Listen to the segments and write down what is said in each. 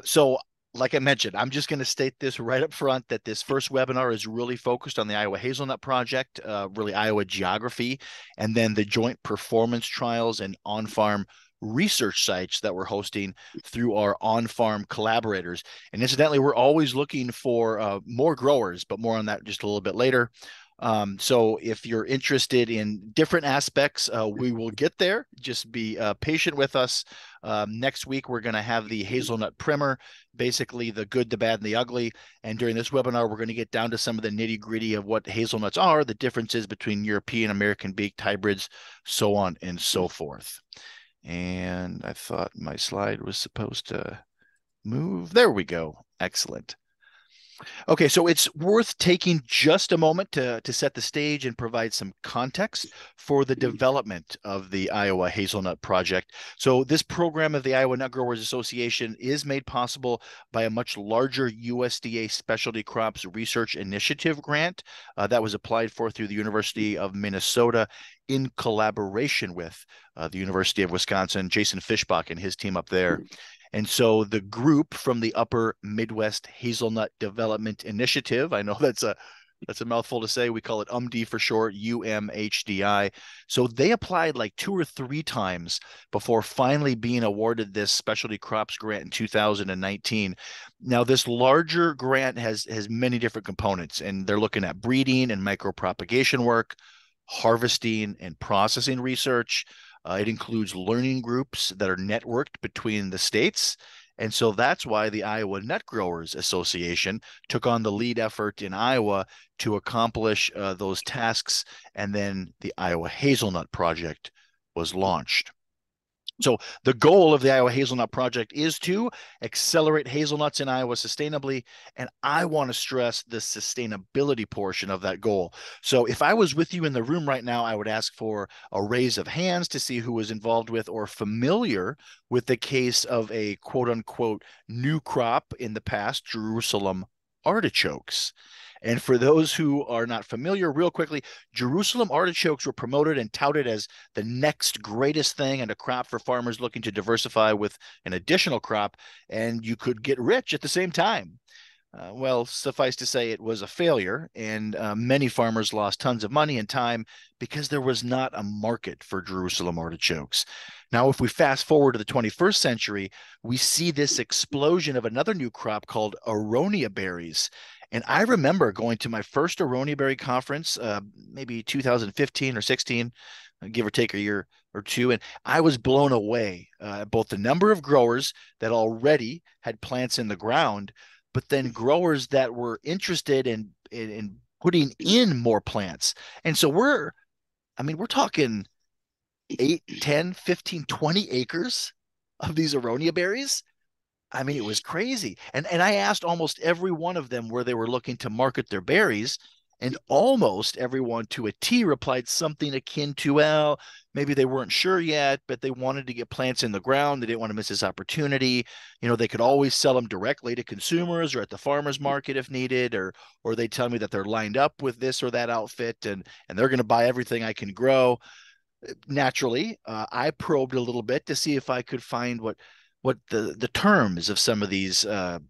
So like I mentioned, I'm just going to state this right up front that this first webinar is really focused on the Iowa Hazelnut Project, really Iowa geography, and then the joint performance trials and on-farm research sites that we're hosting through our on-farm collaborators. And incidentally, we're always looking for more growers, but more on that just a little bit later. So if you're interested in different aspects, we will get there. Just be patient with us. Next week, we're going to have the hazelnut primer, basically the good, the bad, and the ugly. And during this webinar, we're going to get down to some of the nitty gritty of what hazelnuts are, the differences between European, American baked hybrids, so on and so forth. And I thought my slide was supposed to move. There we go. Excellent. Okay, so it's worth taking just a moment to set the stage and provide some context for the development of the Iowa Hazelnut Project. So this program of the Iowa Nut Growers Association is made possible by a much larger USDA Specialty Crops Research Initiative grant that was applied for through the University of Minnesota in collaboration with the University of Wisconsin, Jason Fishbach and his team up there. And so the group from the Upper Midwest Hazelnut Development Initiative, I know that's a mouthful to say. We call it UMHDI for short, UMHDI. So they applied like 2 or 3 times before finally being awarded this specialty crops grant in 2019. Now, this larger grant has many different components, and they're looking at breeding and micropropagation work, harvesting and processing research. It includes learning groups that are networked between the states. And so that's why the Iowa Nut Growers Association took on the lead effort in Iowa to accomplish those tasks. And then the Iowa Hazelnut Project was launched. So the goal of the Iowa Hazelnut Project is to accelerate hazelnuts in Iowa sustainably. And I want to stress the sustainability portion of that goal. So if I was with you in the room right now, I would ask for a raise of hands to see who was involved with or familiar with the case of a quote unquote new crop in the past, Jerusalem artichokes. And for those who are not familiar, real quickly, Jerusalem artichokes were promoted and touted as the next greatest thing and a crop for farmers looking to diversify with an additional crop, and you could get rich at the same time. Well, suffice to say, it was a failure, and many farmers lost tons of money and time because there was not a market for Jerusalem artichokes. Now, if we fast forward to the 21st century, we see this explosion of another new crop called aronia berries. And I remember going to my first aronia berry conference, maybe 2015 or 16, give or take a year or two. And I was blown away both the number of growers that already had plants in the ground, but then growers that were interested in putting in more plants. And so we're talking 8, 10, 15, 20 acres of these aronia berries. I mean, it was crazy. And I asked almost every one of them where they were looking to market their berries, and almost everyone to a T replied something akin to, well, maybe they weren't sure yet, but they wanted to get plants in the ground. They didn't want to miss this opportunity. You know, they could always sell them directly to consumers or at the farmers market if needed, or they tell me that they're lined up with this or that outfit and they're going to buy everything I can grow. Naturally, I probed a little bit to see if I could find what the terms of some of these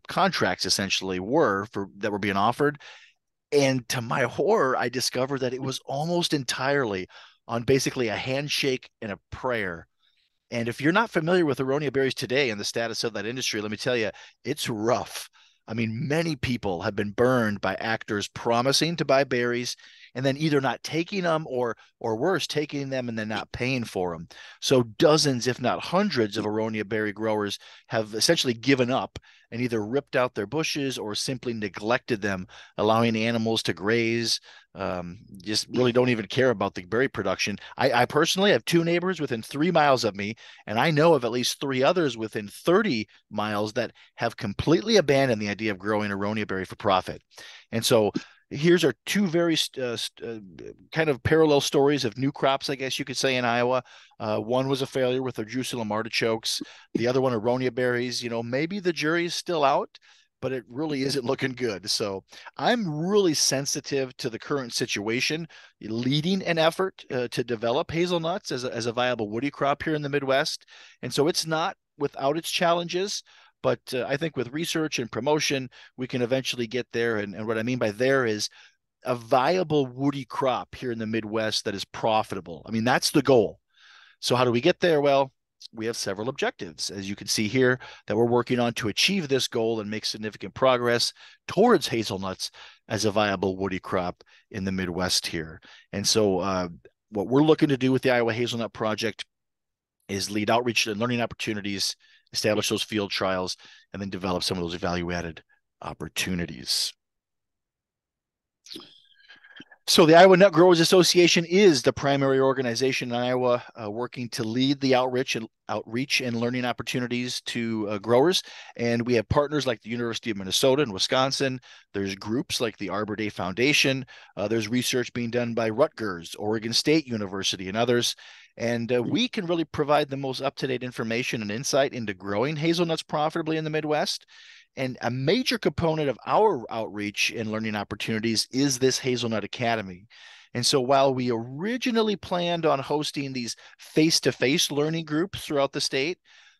contracts essentially were for that were being offered. And to my horror, I discovered that it was almost entirely on basically a handshake and a prayer. And if you're not familiar with aronia berries today and the status of that industry, let me tell you, it's rough. I mean, many people have been burned by actors promising to buy berries and then either not taking them or worse, taking them and then not paying for them. So dozens, if not hundreds, of aronia berry growers have essentially given up and either ripped out their bushes or simply neglected them, allowing animals to graze. Just really don't even care about the berry production. I personally have 2 neighbors within 3 miles of me, and I know of at least 3 others within 30 miles that have completely abandoned the idea of growing aronia berry for profit. And so here's our two very kind of parallel stories of new crops, I guess you could say, in Iowa. One was a failure with the Jerusalem artichokes. The other one, aronia berries. You know, maybe the jury is still out, but it really isn't looking good. So I'm really sensitive to the current situation, leading an effort to develop hazelnuts as a viable woody crop here in the Midwest. And so it's not without its challenges, But I think with research and promotion, we can eventually get there. And what I mean by there is a viable woody crop here in the Midwest that is profitable. I mean, that's the goal. So how do we get there? Well, we have several objectives, as you can see here, that we're working on to achieve this goal and make significant progress towards hazelnuts as a viable woody crop in the Midwest here. And so what we're looking to do with the Iowa Hazelnut Project is lead outreach and learning opportunities, establish those field trials, and then develop some of those value-added opportunities. So the Iowa Nut Growers Association is the primary organization in Iowa working to lead the outreach and learning opportunities to growers. And we have partners like the University of Minnesota and Wisconsin. There's groups like the Arbor Day Foundation. There's research being done by Rutgers, Oregon State University, and others. And we can really provide the most up-to-date information and insight into growing hazelnuts profitably in the Midwest. And a major component of our outreach and learning opportunities is this Hazelnut Academy. And so while we originally planned on hosting these face-to-face learning groups throughout the state,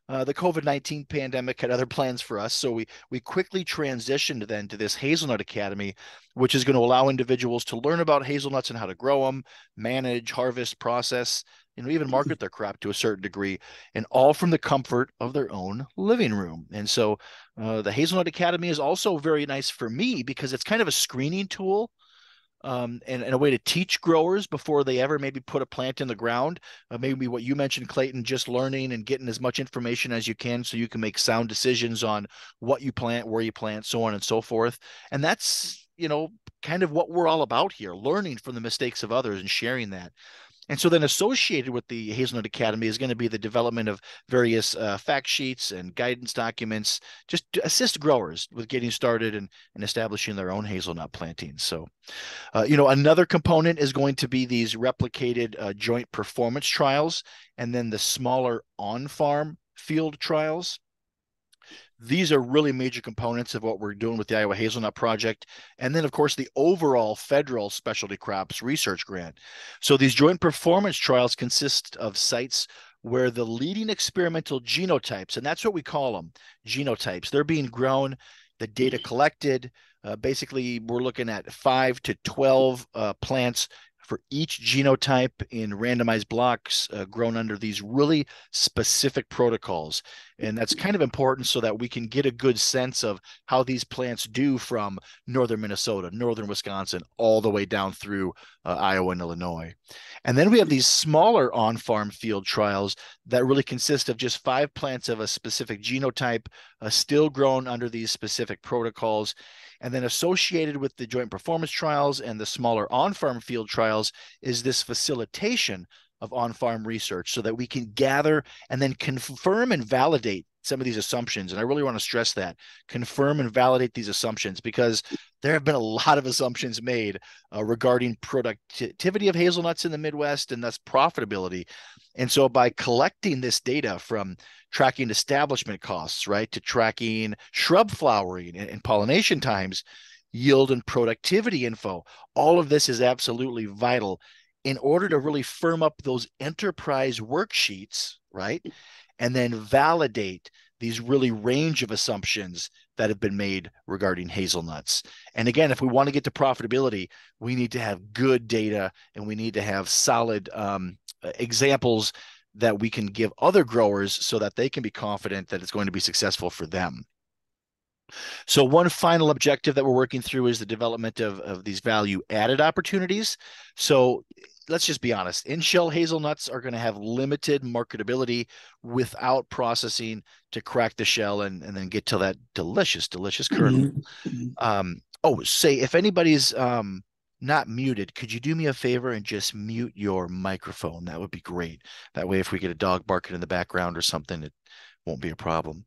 the COVID-19 pandemic had other plans for us. So we quickly transitioned then to this Hazelnut Academy, which is going to allow individuals to learn about hazelnuts and how to grow them, manage, harvest, process, even market their crop to a certain degree, and all from the comfort of their own living room. And so the Hazelnut Academy is also very nice for me because it's kind of a screening tool and a way to teach growers before they ever maybe put a plant in the ground. Maybe what you mentioned, Clayton, just learning and getting as much information as you can so you can make sound decisions on what you plant, where you plant, so on and so forth. And that's, kind of what we're all about here, learning from the mistakes of others and sharing that. And so then associated with the Hazelnut Academy is going to be the development of various fact sheets and guidance documents just to assist growers with getting started and establishing their own hazelnut plantings. So, another component is going to be these replicated joint performance trials and then the smaller on-farm field trials. These are really major components of what we're doing with the Iowa Hazelnut Project. And then, of course, the overall federal specialty crops research grant. So these joint performance trials consist of sites where the leading experimental genotypes, and that's what we call them, genotypes, they're being grown, the data collected. Basically, we're looking at 5 to 12 plants for each genotype in randomized blocks grown under these really specific protocols. And that's kind of important so that we can get a good sense of how these plants do from northern Minnesota, northern Wisconsin, all the way down through Iowa and Illinois. And then we have these smaller on-farm field trials that really consist of just 5 plants of a specific genotype, still grown under these specific protocols. And then associated with the joint performance trials and the smaller on-farm field trials is this facilitation of on-farm research so that we can gather and then confirm and validate some of these assumptions. And I really want to stress that, confirm and validate these assumptions, because there have been a lot of assumptions made regarding productivity of hazelnuts in the Midwest and thus profitability. And so by collecting this data from tracking establishment costs, right, to tracking shrub flowering and pollination times, yield and productivity info, all of this is absolutely vital in order to really firm up those enterprise worksheets, right? And then validate these really range of assumptions that have been made regarding hazelnuts. And again, if we want to get to profitability, we need to have good data and we need to have solid examples that we can give other growers so that they can be confident that it's going to be successful for them. So one final objective that we're working through is the development of these value-added opportunities. So let's just be honest, in-shell hazelnuts are going to have limited marketability without processing to crack the shell and then get to that delicious kernel. Say if anybody's not muted, could you do me a favor and just mute your microphone? That would be great. That way, if we get a dog barking in the background or something, it won't be a problem.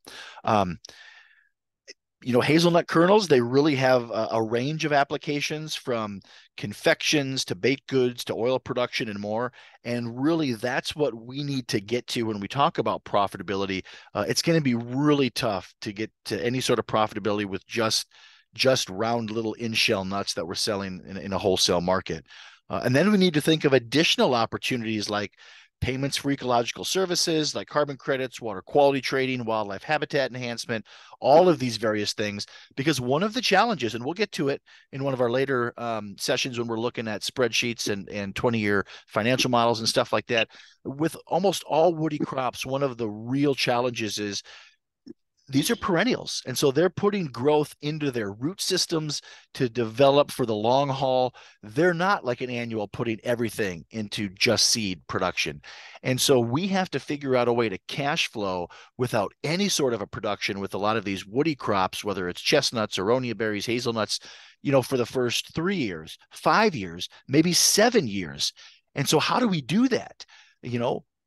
Hazelnut kernels, they really have a range of applications from confections to baked goods to oil production and more. And really, that's what we need to get to when we talk about profitability. It's going to be really tough to get to any sort of profitability with just round little in-shell nuts that we're selling in a wholesale market. And then we need to think of additional opportunities like payments for ecological services like carbon credits, water quality trading, wildlife habitat enhancement, all of these various things. Because one of the challenges, and we'll get to it in one of our later sessions when we're looking at spreadsheets and 20-year financial models and stuff like that, with almost all woody crops, one of the real challenges is these are perennials. And so they're putting growth into their root systems to develop for the long haul. They're not like an annual putting everything into just seed production. And so we have to figure out a way to cash flow without any sort of a production with a lot of these woody crops, whether it's chestnuts, aronia berries, hazelnuts, for the first 3 years, 5 years, maybe 7 years. And so how do we do that?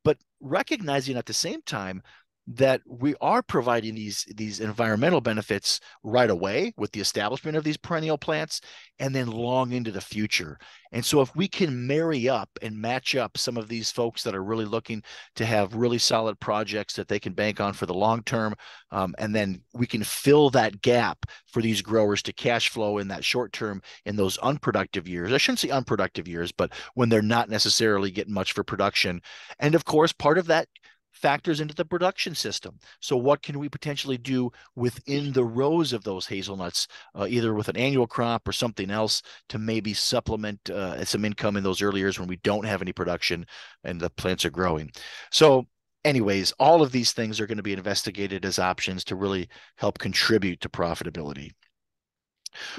But recognizing at the same time that we are providing these environmental benefits right away with the establishment of these perennial plants and then long into the future. And so if we can marry up and match up some of these folks that are really looking to have really solid projects that they can bank on for the long term, and then we can fill that gap for these growers to cash flow in that short term in those unproductive years. I shouldn't say unproductive years, but when they're not necessarily getting much for production. And of course, part of that factors into the production system. So what can we potentially do within the rows of those hazelnuts, either with an annual crop or something else to maybe supplement some income in those early years when we don't have any production and the plants are growing. So anyways, all of these things are going to be investigated as options to really help contribute to profitability.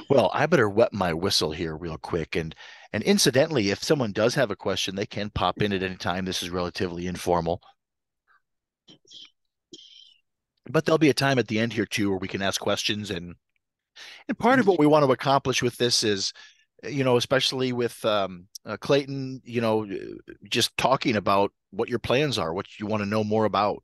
Well, I better wet my whistle here real quick. And incidentally, if someone does have a question, they can pop in at any time. This is relatively informal. But there'll be a time at the end here too where we can ask questions. And part of what we want to accomplish with this is, especially with Clayton, just talking about what your plans are, what you want to know more about.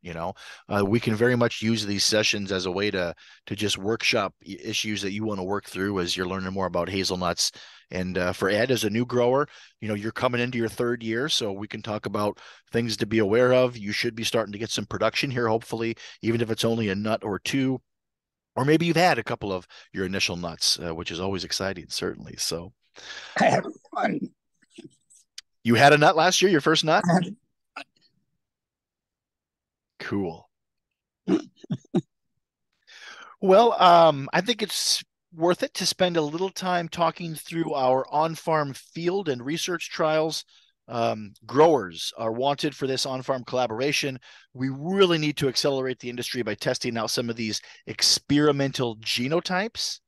We can very much use these sessions as a way to just workshop issues that you want to work through as you're learning more about hazelnuts. And for Ed, as a new grower, you're coming into your third year, so we can talk about things to be aware of. You should be starting to get some production here, hopefully, even if it's only a nut or two. Or maybe you've had a couple of your initial nuts, which is always exciting, certainly. So I had one. you had a nut last year, your first nut? Cool. Well, I think it's worth it to spend a little time talking through our on-farm field and research trials. Growers are wanted for this on-farm collaboration. We really need to accelerate the industry by testing out some of these experimental genotypes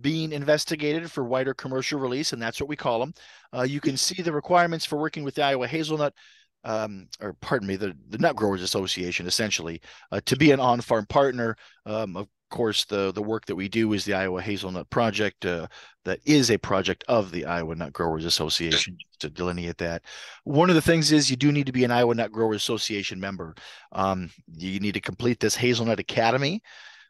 being investigated for wider commercial release, and that's what we call them. You can see the requirements for working with the Iowa Hazelnut, or pardon me, the Nut Growers Association, essentially, to be an on-farm partner. Of course, the work that we do is the Iowa Hazelnut Project, that is a project of the Iowa Nut Growers Association, to delineate that. One of the things is you do need to be an Iowa Nut Growers Association member. You need to complete this Hazelnut Academy.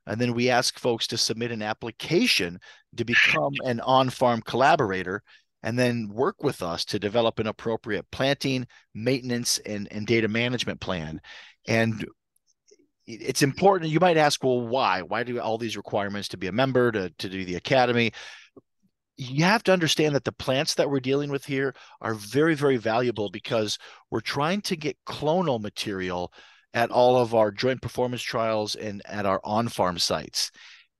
And then we ask folks to submit an application to become an on-farm collaborator and then work with us to develop an appropriate planting, maintenance, and data management plan. And it's important. You might ask, well, why? Why do all these requirements to be a member, to do the academy? You have to understand that the plants that we're dealing with here are very, very valuable because we're trying to get clonal material at all of our joint performance trials and at our on-farm sites.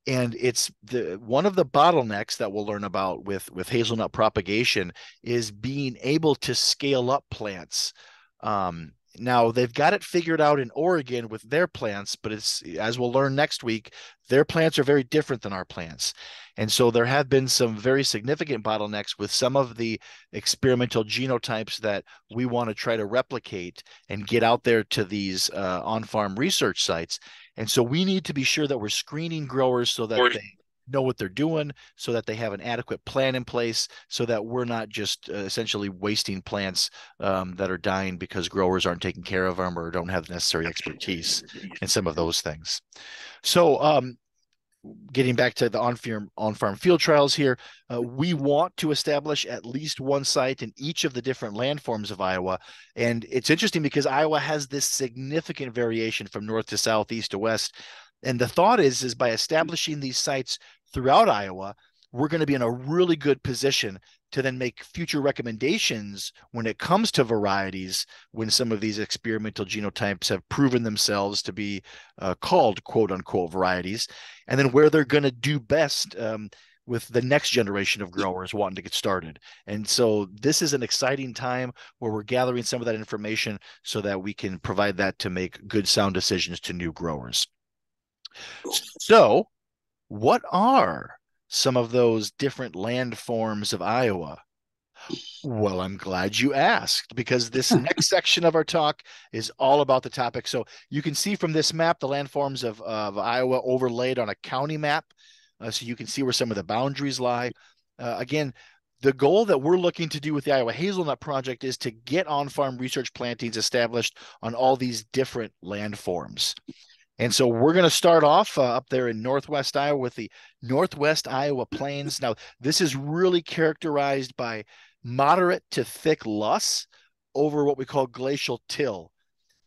And it's one of the bottlenecks that we'll learn about with hazelnut propagation is being able to scale up plants. Now they've got it figured out in Oregon with their plants, but it's, as we'll learn next week, their plants are very different than our plants. And so there have been some very significant bottlenecks with some of the experimental genotypes that we want to try to replicate and get out there to these on-farm research sites. And so we need to be sure that we're screening growers so that they know what they're doing, so that they have an adequate plan in place, so that we're not just essentially wasting plants that are dying because growers aren't taking care of them or don't have the necessary expertise in some of those things. So getting back to the on-farm field trials here, we want to establish at least one site in each of the different landforms of Iowa. And it's interesting because Iowa has this significant variation from north to south, east to west. And the thought is by establishing these sites throughout Iowa, we're going to be in a really good position to then make future recommendations when it comes to varieties, when some of these experimental genotypes have proven themselves to be called quote unquote varieties, and then where they're going to do best with the next generation of growers wanting to get started. And so this is an exciting time where we're gathering some of that information so that we can provide that to make good, sound decisions to new growers. So, what are some of those different landforms of Iowa? Well, I'm glad you asked because this next section of our talk is all about the topic. So you can see from this map the landforms of Iowa overlaid on a county map. So you can see where some of the boundaries lie. Again, the goal that we're looking to do with the Iowa Hazelnut Project is to get on-farm research plantings established on all these different landforms. And so we're going to start off up there in Northwest Iowa with the Northwest Iowa Plains. Now, this is really characterized by moderate to thick loess over what we call glacial till.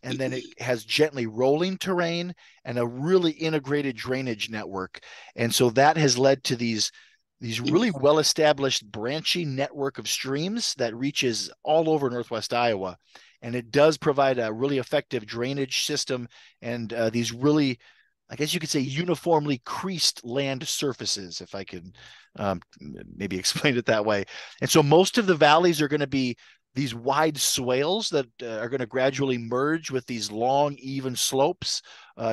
And then it has gently rolling terrain and a really integrated drainage network. And so that has led to these really well-established branching network of streams that reaches all over Northwest Iowa. And it does provide a really effective drainage system and these really, I guess you could say, uniformly creased land surfaces, if I can maybe explain it that way. And so most of the valleys are going to be these wide swales that are going to gradually merge with these long, even slopes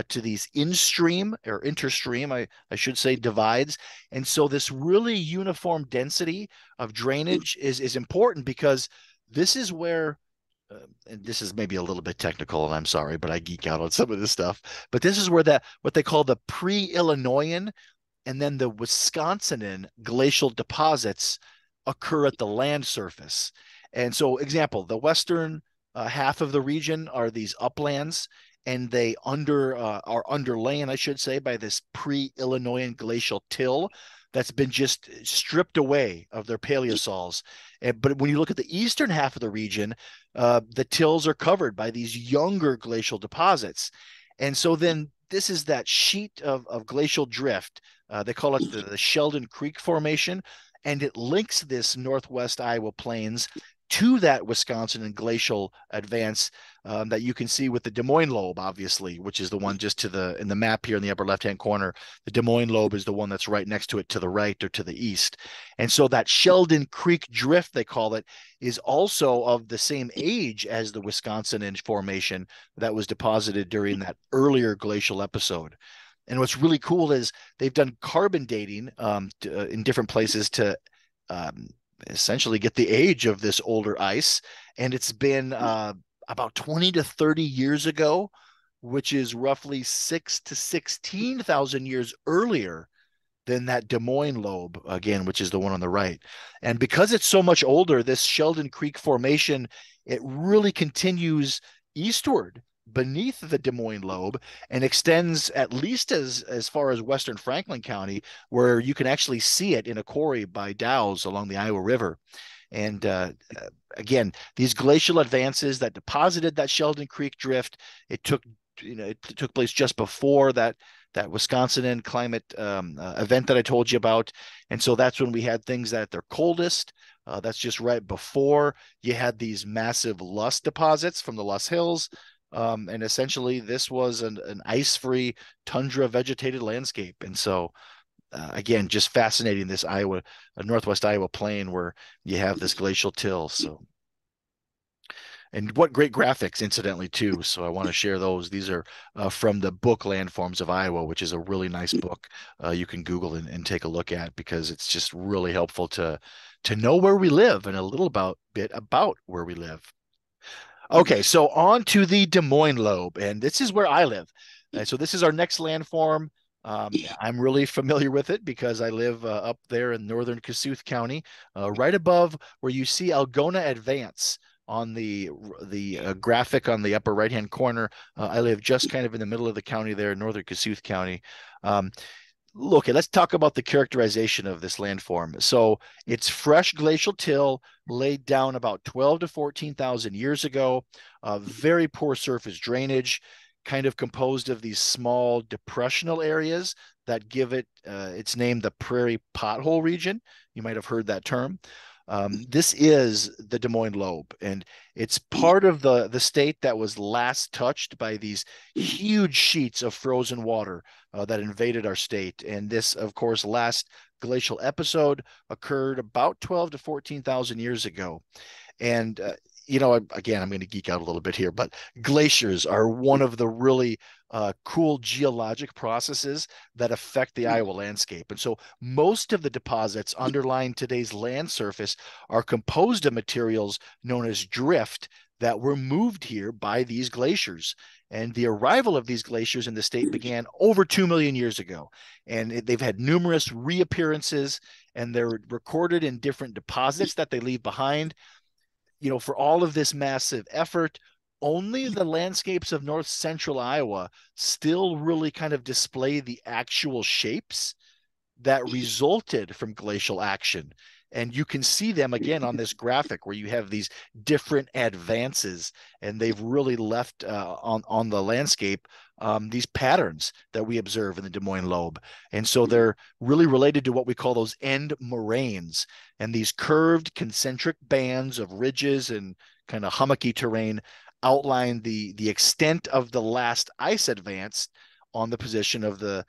to these in-stream or interstream, I should say, divides. And so this really uniform density of drainage is important because this is where and this is maybe a little bit technical, and I'm sorry, but I geek out on some of this stuff. But this is where what they call the pre-Illinoisan and then the Wisconsinan glacial deposits occur at the land surface. And so, example, the western half of the region are these uplands, and they are underlain, I should say, by this pre-Illinoisan glacial till that's been just stripped away of their paleosols. But when you look at the eastern half of the region, the tills are covered by these younger glacial deposits. And so then this is that sheet of glacial drift. They call it the Sheldon Creek Formation, and it links this Northwest Iowa Plains to that Wisconsin and glacial advance that you can see with the Des Moines lobe, obviously, which is the one just in the map here in the upper left-hand corner. The Des Moines lobe is the one that's right next to it to the right or to the east. And so that Sheldon Creek drift, they call it, is also of the same age as the Wisconsin formation that was deposited during that earlier glacial episode. And what's really cool is they've done carbon dating in different places to essentially get the age of this older ice. And it's been about 20 to 30 years ago, which is roughly 6 to 16,000 years earlier than that Des Moines lobe, again, which is the one on the right. And because it's so much older, this Sheldon Creek Formation, it really continues eastward beneath the Des Moines lobe and extends at least as far as western Franklin County, where you can actually see it in a quarry by Dow's along the Iowa River. And again, these glacial advances that deposited that Sheldon Creek drift, it took place just before that Wisconsin climate event that I told you about. And so that's when we had things at their coldest. That's just right before you had these massive loess deposits from the Loess Hills. And essentially, this was an ice-free tundra vegetated landscape. And so, again, just fascinating, this Northwest Iowa plain where you have this glacial till. So, and what great graphics, incidentally, too. So I want to share those. These are from the book Landforms of Iowa, which is a really nice book you can Google and take a look at because it's just really helpful to know where we live and a little bit about where we live. Okay, so on to the Des Moines lobe, and this is where I live. So this is our next landform. I'm really familiar with it because I live up there in northern Kossuth County, right above where you see Algona Advance on the graphic on the upper right-hand corner. I live just kind of in the middle of the county there, northern Kossuth County. Okay, let's talk about the characterization of this landform. So it's fresh glacial till laid down about 12 to 14,000 years ago. Very poor surface drainage, kind of composed of these small depressional areas that give it its name, the prairie pothole region. You might have heard that term. This is the Des Moines Lobe, and it's part of the state that was last touched by these huge sheets of frozen water that invaded our state. And this, of course, last glacial episode occurred about 12 to 14,000 years ago. And again, I'm going to geek out a little bit here, but glaciers are one of the really cool geologic processes that affect the Iowa landscape. And so most of the deposits underlying today's land surface are composed of materials known as drift that were moved here by these glaciers. And the arrival of these glaciers in the state began over 2 million years ago. And they've had numerous reappearances, and they're recorded in different deposits that they leave behind. For all of this massive effort, only the landscapes of north central Iowa still really kind of display the actual shapes that resulted from glacial action. And you can see them again on this graphic where you have these different advances, and they've really left on the landscape these patterns that we observe in the Des Moines Lobe. And so they're really related to what we call those end moraines, and these curved concentric bands of ridges and kind of hummocky terrain outline the extent of the last ice advance on the position of the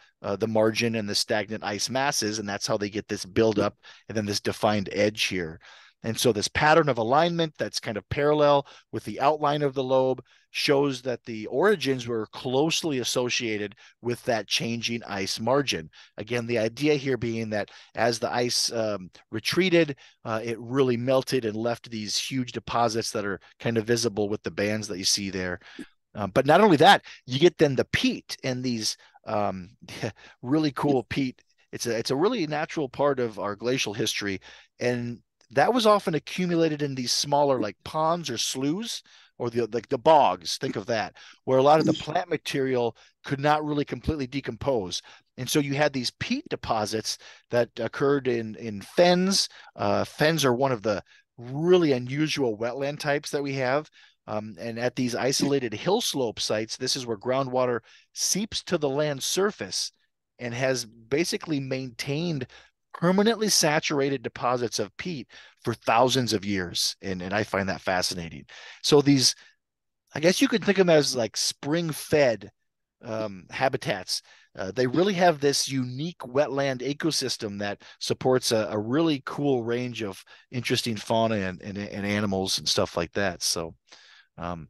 margin and the stagnant ice masses, and that's how they get this buildup and then this defined edge here. And so this pattern of alignment that's kind of parallel with the outline of the lobe shows that the origins were closely associated with that changing ice margin. Again, the idea here being that as the ice retreated, it really melted and left these huge deposits that are kind of visible with the bands that you see there. But not only that, you get then the peat and these really cool peat. It's a really natural part of our glacial history, and that was often accumulated in these smaller like ponds or sloughs or the bogs. Think of that, where a lot of the plant material could not really completely decompose. And so you had these peat deposits that occurred in fens. Fens are one of the really unusual wetland types that we have. And at these isolated hill slope sites, this is where groundwater seeps to the land surface and has basically maintained permanently saturated deposits of peat for thousands of years. And I find that fascinating. So these, I guess you could think of them as like spring fed habitats. They really have this unique wetland ecosystem that supports a really cool range of interesting fauna and animals and stuff like that. So, um,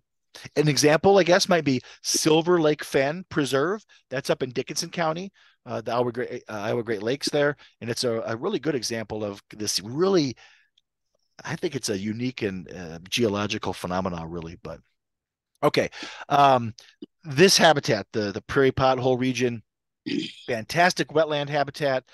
an example, I guess, might be Silver Lake Fen Preserve. That's up in Dickinson County, the Iowa Great Lakes there. And it's a really good example of this really, I think it's a unique and geological phenomena, really. But okay. Um, this habitat, the prairie pothole region, fantastic wetland habitat.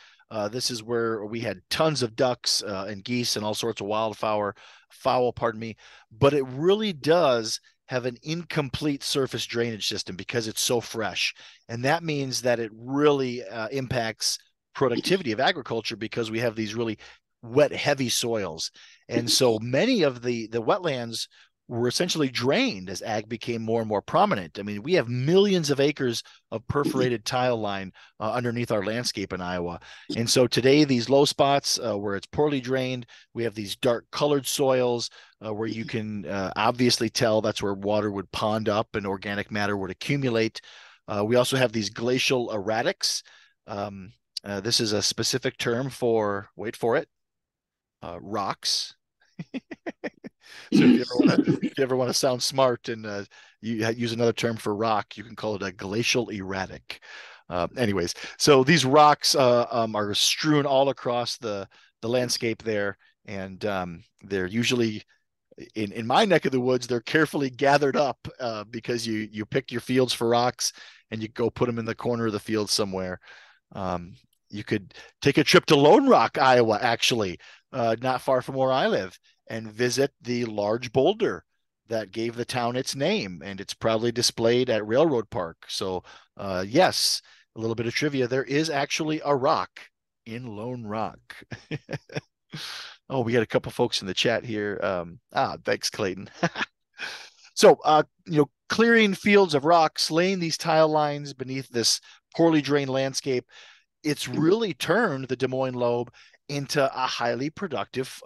This is where we had tons of ducks and geese and all sorts of fowl, pardon me. But it really does have an incomplete surface drainage system because it's so fresh. And that means that it really impacts productivity of agriculture because we have these really wet, heavy soils. And so many of the wetlands were essentially drained as ag became more and more prominent. I mean, we have millions of acres of perforated tile line underneath our landscape in Iowa. And so today, these low spots where it's poorly drained, we have these dark colored soils where you can obviously tell that's where water would pond up and organic matter would accumulate. We also have these glacial erratics. This is a specific term for, wait for it, rocks. So if you ever want to sound smart and you use another term for rock, you can call it a glacial erratic. Anyways, so these rocks are strewn all across the landscape there, and they're usually in my neck of the woods. They're carefully gathered up because you pick your fields for rocks and you go put them in the corner of the field somewhere. You could take a trip to Lone Rock, Iowa, actually, not far from where I live, and visit the large boulder that gave the town its name, and it's proudly displayed at Railroad Park. So, yes, a little bit of trivia. There is actually a rock in Lone Rock. Oh, we got a couple folks in the chat here. Thanks, Clayton. So, clearing fields of rocks, laying these tile lines beneath this poorly drained landscape, it's really turned the Des Moines Lobe into a highly productive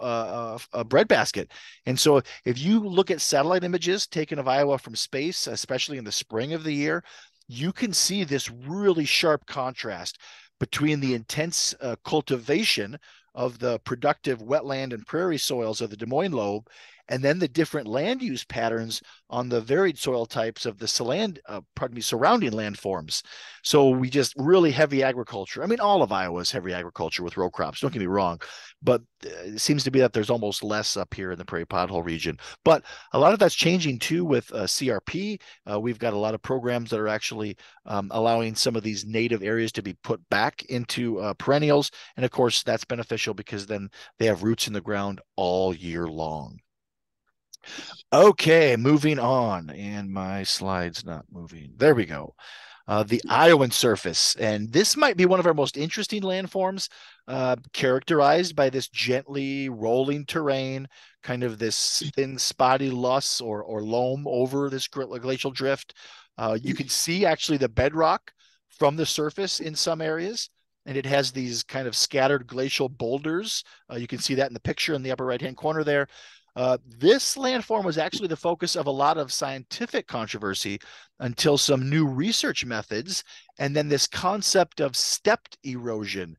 breadbasket. And so if you look at satellite images taken of Iowa from space, especially in the spring of the year, you can see this really sharp contrast between the intense cultivation of the productive wetland and prairie soils of the Des Moines lobe, and then the different land use patterns on the varied soil types of the surrounding landforms. So we just really heavy agriculture. I mean, all of Iowa is heavy agriculture with row crops. Don't get me wrong, but it seems to be that there's almost less up here in the prairie pothole region. But a lot of that's changing too with CRP. We've got a lot of programs that are actually allowing some of these native areas to be put back into perennials, and of course that's beneficial because then they have roots in the ground all year long. Okay, moving on. And my slide's not moving. There we go. The Iowan surface. And this might be one of our most interesting landforms, characterized by this gently rolling terrain, kind of this thin, spotty loess or loam over this glacial drift. You can see actually the bedrock from the surface in some areas, and it has these kind of scattered glacial boulders. You can see that in the picture in the upper right-hand corner there. This landform was actually the focus of a lot of scientific controversy until some new research methods, and then this concept of stepped erosion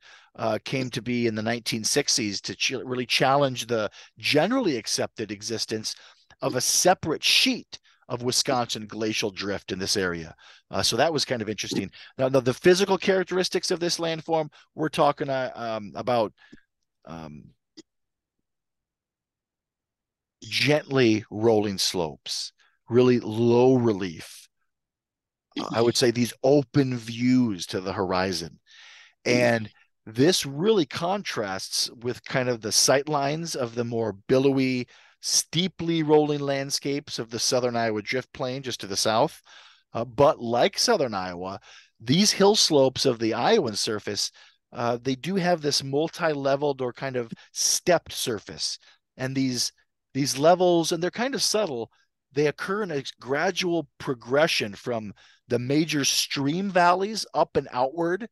came to be in the 1960s to really challenge the generally accepted existence of a separate sheet of Wisconsin glacial drift in this area. So that was kind of interesting. Now, the physical characteristics of this landform, we're talking about gently rolling slopes, really low relief. I would say these open views to the horizon. And this really contrasts with kind of the sight lines of the more billowy, steeply rolling landscapes of the southern Iowa Drift Plain just to the south. But like southern Iowa, these hill slopes of the Iowan surface, they do have this multi-leveled or kind of stepped surface. And these levels, and they're kind of subtle, they occur in a gradual progression from the major stream valleys up and outward.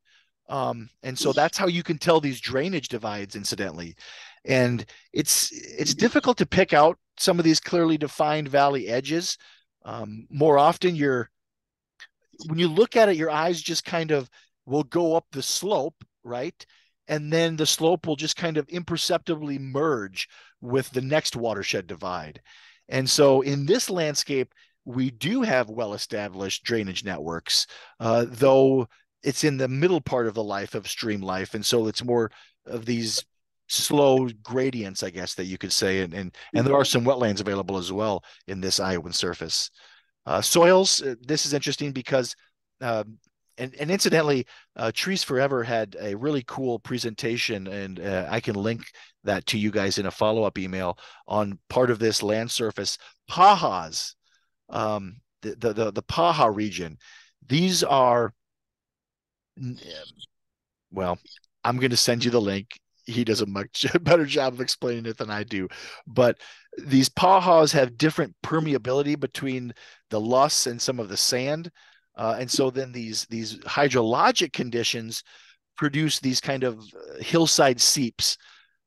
And so that's how you can tell these drainage divides, incidentally. And it's difficult to pick out some of these clearly defined valley edges. More often, when you look at it, your eyes just kind of will go up the slope, right? And then the slope will just kind of imperceptibly merge with the next watershed divide. And so in this landscape, we do have well-established drainage networks, though it's in the middle part of the life of stream life. And so it's more of these slow gradients, I guess that you could say. And there are some wetlands available as well in this Iowan surface. Soils, this is interesting because, and incidentally, Trees Forever had a really cool presentation, and I can link that to you guys in a follow-up email on part of this land surface. Pahas, the Paha region. These are, well, I'm going to send you the link. He does a much better job of explaining it than I do. But these Pahas have different permeability between the loess and some of the sand. And so then these hydrologic conditions produce these kind of hillside seeps.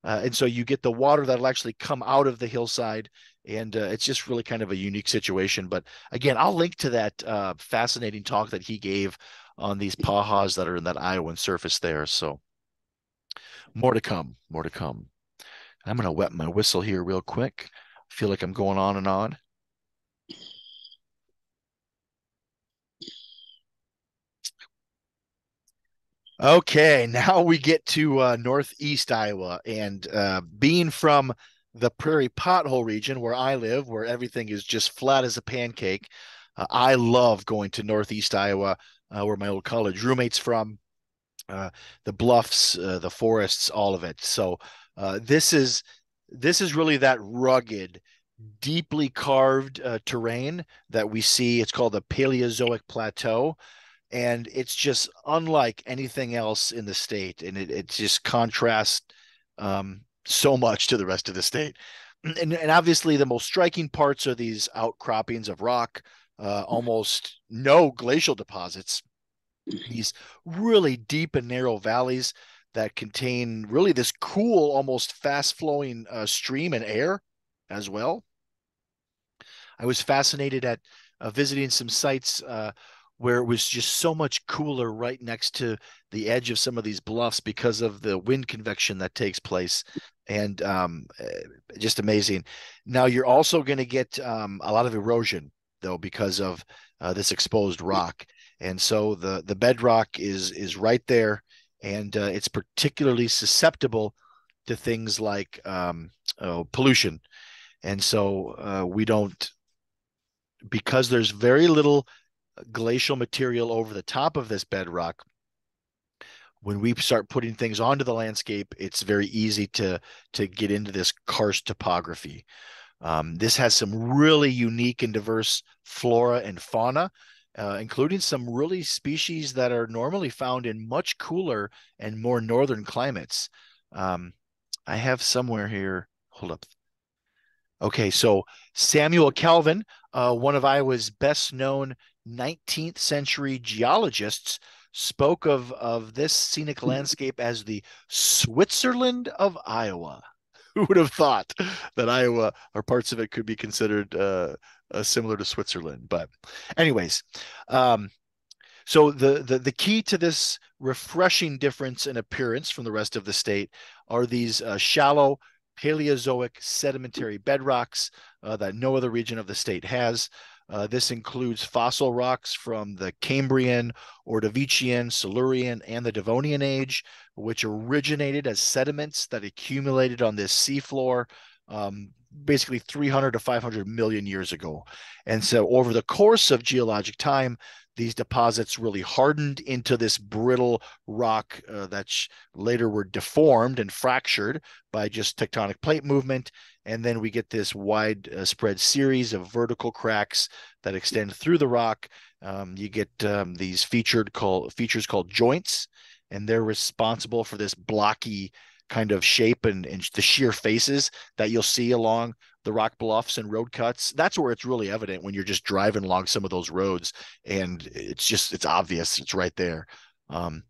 And so you get the water that'll actually come out of the hillside. And it's just really kind of a unique situation. But again, I'll link to that fascinating talk that he gave on these Pahas that are in that Iowan surface there. So more to come, more to come. I'm going to wet my whistle here real quick. I feel like I'm going on and on. Okay, now we get to northeast Iowa, and being from the prairie pothole region where I live, where everything is just flat as a pancake, I love going to northeast Iowa, where my old college roommate's from. The bluffs, the forests, all of it. So this is really that rugged, deeply carved terrain that we see. It's called the Paleozoic Plateau, and it's just unlike anything else in the state, and it just contrasts so much to the rest of the state. And obviously, the most striking parts are these outcroppings of rock, almost no glacial deposits, these really deep and narrow valleys that contain really this cool, almost fast flowing stream and air as well. I was fascinated at visiting some sites where it was just so much cooler right next to the edge of some of these bluffs because of the wind convection that takes place. And just amazing. Now, you're also going to get a lot of erosion, though, because of this exposed rock. And so the bedrock is right there, and it's particularly susceptible to things like pollution. And so we don't, because there's very little glacial material over the top of this bedrock. When we start putting things onto the landscape, it's very easy to get into this karst topography. This has some really unique and diverse flora and fauna, including some really species that are normally found in much cooler and more northern climates. Um, I have somewhere here. Hold up. Okay, so Samuel Calvin, one of Iowa's best known 19th century geologists, spoke of this scenic landscape as the Switzerland of Iowa. Who would have thought that Iowa or parts of it could be considered similar to Switzerland? But, anyways, um, so the key to this refreshing difference in appearance from the rest of the state are these shallow Paleozoic sedimentary bedrocks that no other region of the state has. This includes fossil rocks from the Cambrian, Ordovician, Silurian, and the Devonian age, which originated as sediments that accumulated on this seafloor basically 300 to 500 million years ago. And so over the course of geologic time, these deposits really hardened into this brittle rock that later were deformed and fractured by just tectonic plate movement. And then we get this widespread series of vertical cracks that extend through the rock. You get these features called joints, and they're responsible for this blocky kind of shape and the sheer faces that you'll see along the rock bluffs and road cuts. That's where it's really evident when you're just driving along some of those roads, and it's obvious. It's right there. Um,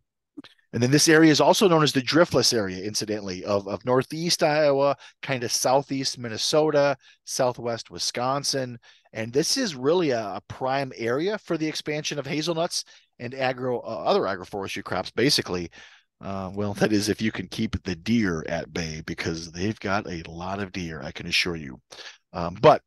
and then this area is also known as the driftless area, incidentally, of northeast Iowa, kind of southeast Minnesota, southwest Wisconsin. And this is really a prime area for the expansion of hazelnuts and other agroforestry crops, basically. Well, that is if you can keep the deer at bay, because they've got a lot of deer, I can assure you. But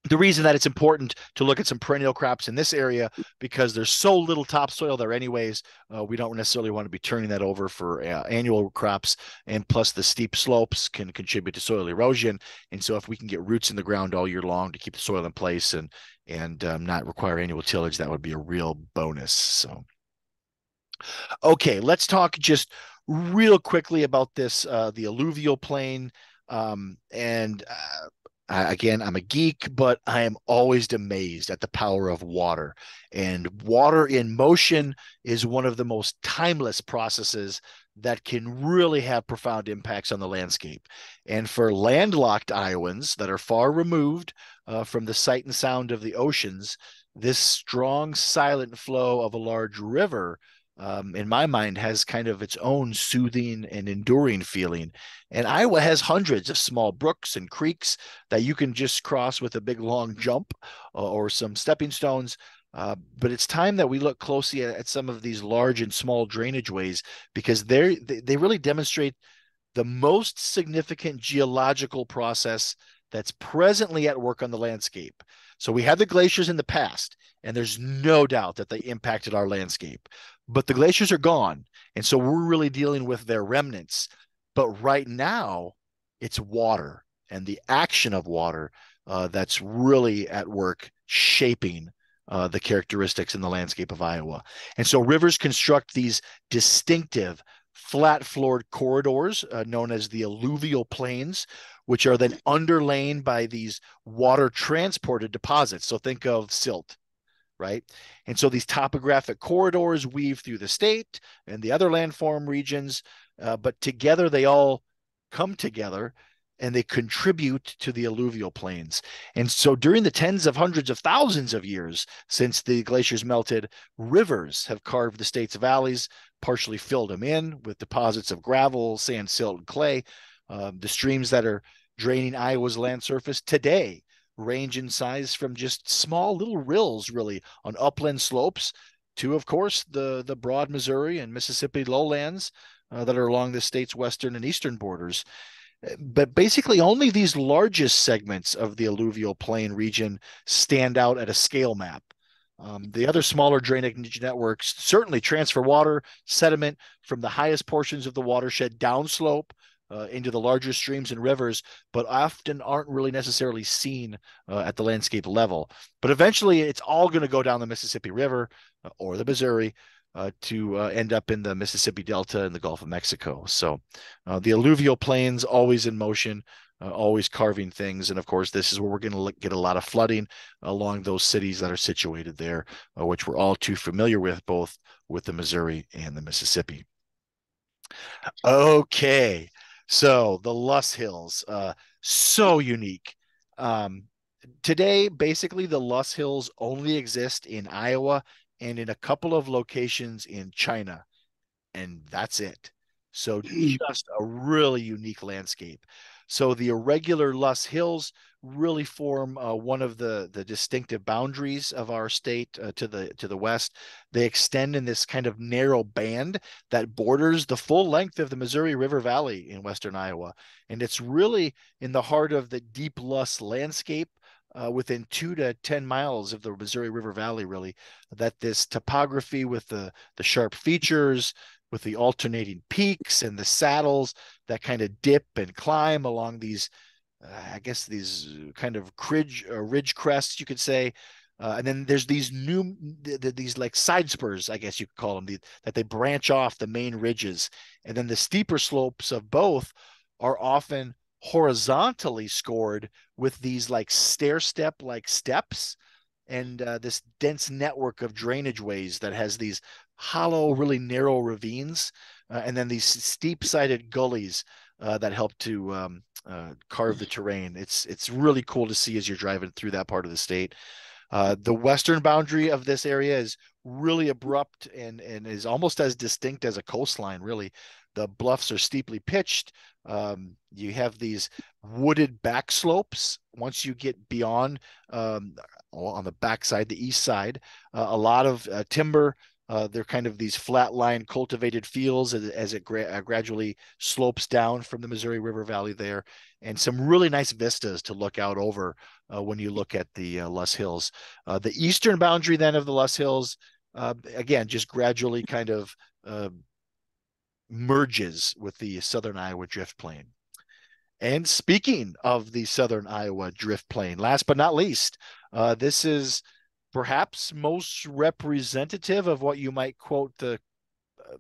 the reason that it's important to look at some perennial crops in this area, because there's so little topsoil there anyways, we don't necessarily want to be turning that over for annual crops. And plus the steep slopes can contribute to soil erosion. And so if we can get roots in the ground all year long to keep the soil in place and not require annual tillage, that would be a real bonus. So. Okay, let's talk just real quickly about this, the alluvial plain. And again, I'm a geek, but I am always amazed at the power of water. And water in motion is one of the most timeless processes that can really have profound impacts on the landscape. And for landlocked Iowans that are far removed from the sight and sound of the oceans, this strong, silent flow of a large river in my mind, has kind of its own soothing and enduring feeling. And Iowa has hundreds of small brooks and creeks that you can just cross with a big long jump or some stepping stones. But it's time that we look closely at some of these large and small drainage ways, because they really demonstrate the most significant geological process that's presently at work on the landscape. So we had the glaciers in the past, and there's no doubt that they impacted our landscape. But the glaciers are gone, and so we're really dealing with their remnants. But right now, it's water and the action of water that's really at work shaping the characteristics in the landscape of Iowa. And so rivers construct these distinctive flat floored corridors known as the alluvial plains, which are then underlain by these water transported deposits. So think of silt, right? And so these topographic corridors weave through the state and the other landform regions, but together they all come together and they contribute to the alluvial plains. And so during the tens of hundreds of thousands of years since the glaciers melted, rivers have carved the state's valleys, partially filled them in with deposits of gravel, sand, silt, and clay. The streams that are draining Iowa's land surface today range in size from just small little rills, really, on upland slopes to, of course, the broad Missouri and Mississippi lowlands that are along the state's western and eastern borders. But basically, only these largest segments of the alluvial plain region stand out at a scale map. The other smaller drainage networks certainly transfer water, sediment from the highest portions of the watershed downslope into the larger streams and rivers, but often aren't really necessarily seen at the landscape level. But eventually, it's all going to go down the Mississippi River or the Missouri to end up in the Mississippi Delta and the Gulf of Mexico. So the alluvial plains always in motion, always carving things. And of course, this is where we're going to get a lot of flooding along those cities that are situated there, which we're all too familiar with, both with the Missouri and the Mississippi. Okay, so the Loess Hills, so unique. Um, Today, basically, the Loess Hills only exist in Iowa and in a couple of locations in China, and that's it. So just a really unique landscape. So the irregular Loess Hills really form one of the distinctive boundaries of our state to the west. They extend in this kind of narrow band that borders the full length of the Missouri River Valley in western Iowa, and it's really in the heart of the deep Loess landscape. Within 2 to 10 miles of the Missouri River Valley, really, that this topography with the sharp features, with the alternating peaks and the saddles that kind of dip and climb along these, I guess, these kind of ridge crests, you could say. And then there's these these like side spurs, I guess you could call them, that they branch off the main ridges. And then the steeper slopes of both are often horizontally scored with these like stair step like steps and this dense network of drainage ways that has these hollow, really narrow ravines, and then these steep-sided gullies that help to carve the terrain. It's really cool to see as you're driving through that part of the state. The western boundary of this area is really abrupt and is almost as distinct as a coastline, really. The bluffs are steeply pitched. You have these wooded back slopes. Once you get beyond on the backside, the east side, a lot of timber. They're kind of these flatline cultivated fields as it gradually slopes down from the Missouri River Valley there, and some really nice vistas to look out over when you look at the Loess Hills. The eastern boundary then of the Loess Hills, again, just gradually kind of merges with the southern Iowa drift plain. And speaking of the southern Iowa drift plain, last but not least, this is perhaps most representative of what you might quote the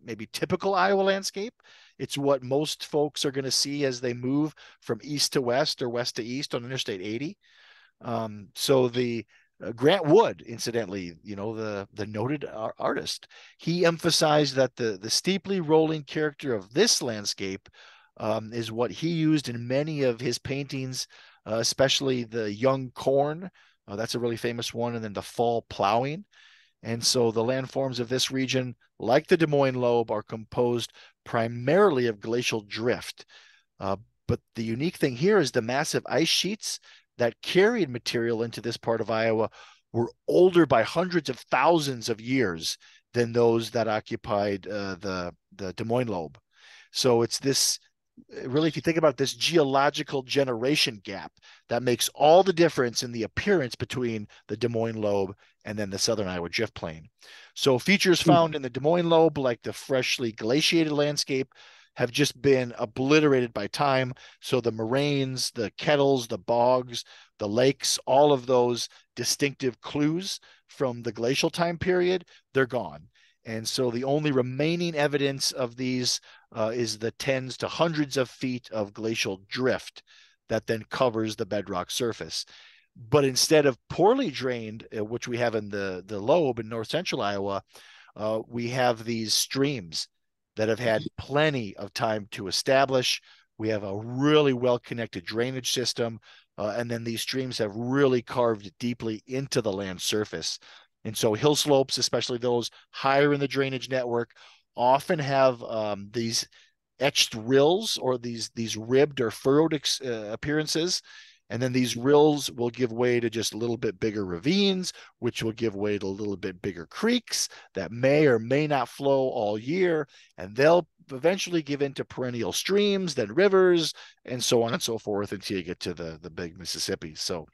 maybe typical Iowa landscape. It's what most folks are going to see as they move from east to west or west to east on Interstate 80. So the Grant Wood, incidentally, the noted artist, he emphasized that the steeply rolling character of this landscape is what he used in many of his paintings, especially the young corn. That's a really famous one, and then the fall plowing. And so the landforms of this region, like the Des Moines lobe, are composed primarily of glacial drift. Uh, but the unique thing here is the massive ice sheets that carried material into this part of Iowa were older by hundreds of thousands of years than those that occupied the Des Moines lobe. So it's this really, if you think about this geological generation gap, that makes all the difference in the appearance between the Des Moines lobe and then the southern Iowa drift plain. So features found in the Des Moines lobe, like the freshly glaciated landscape, have just been obliterated by time. So the moraines, the kettles, the bogs, the lakes, all of those distinctive clues from the glacial time period, they're gone. And so the only remaining evidence of these is the tens to hundreds of feet of glacial drift that then covers the bedrock surface. But instead of poorly drained, which we have in the lobe in north central Iowa, we have these streams that have had plenty of time to establish, We have a really well-connected drainage system, and then these streams have really carved deeply into the land surface. And so hill slopes, especially those higher in the drainage network, often have these etched rills or these ribbed or furrowed appearances. And then these rills will give way to just a little bit bigger ravines, which will give way to a little bit bigger creeks that may or may not flow all year. And they'll eventually give into perennial streams, then rivers, and so on and so forth until you get to the big Mississippi. So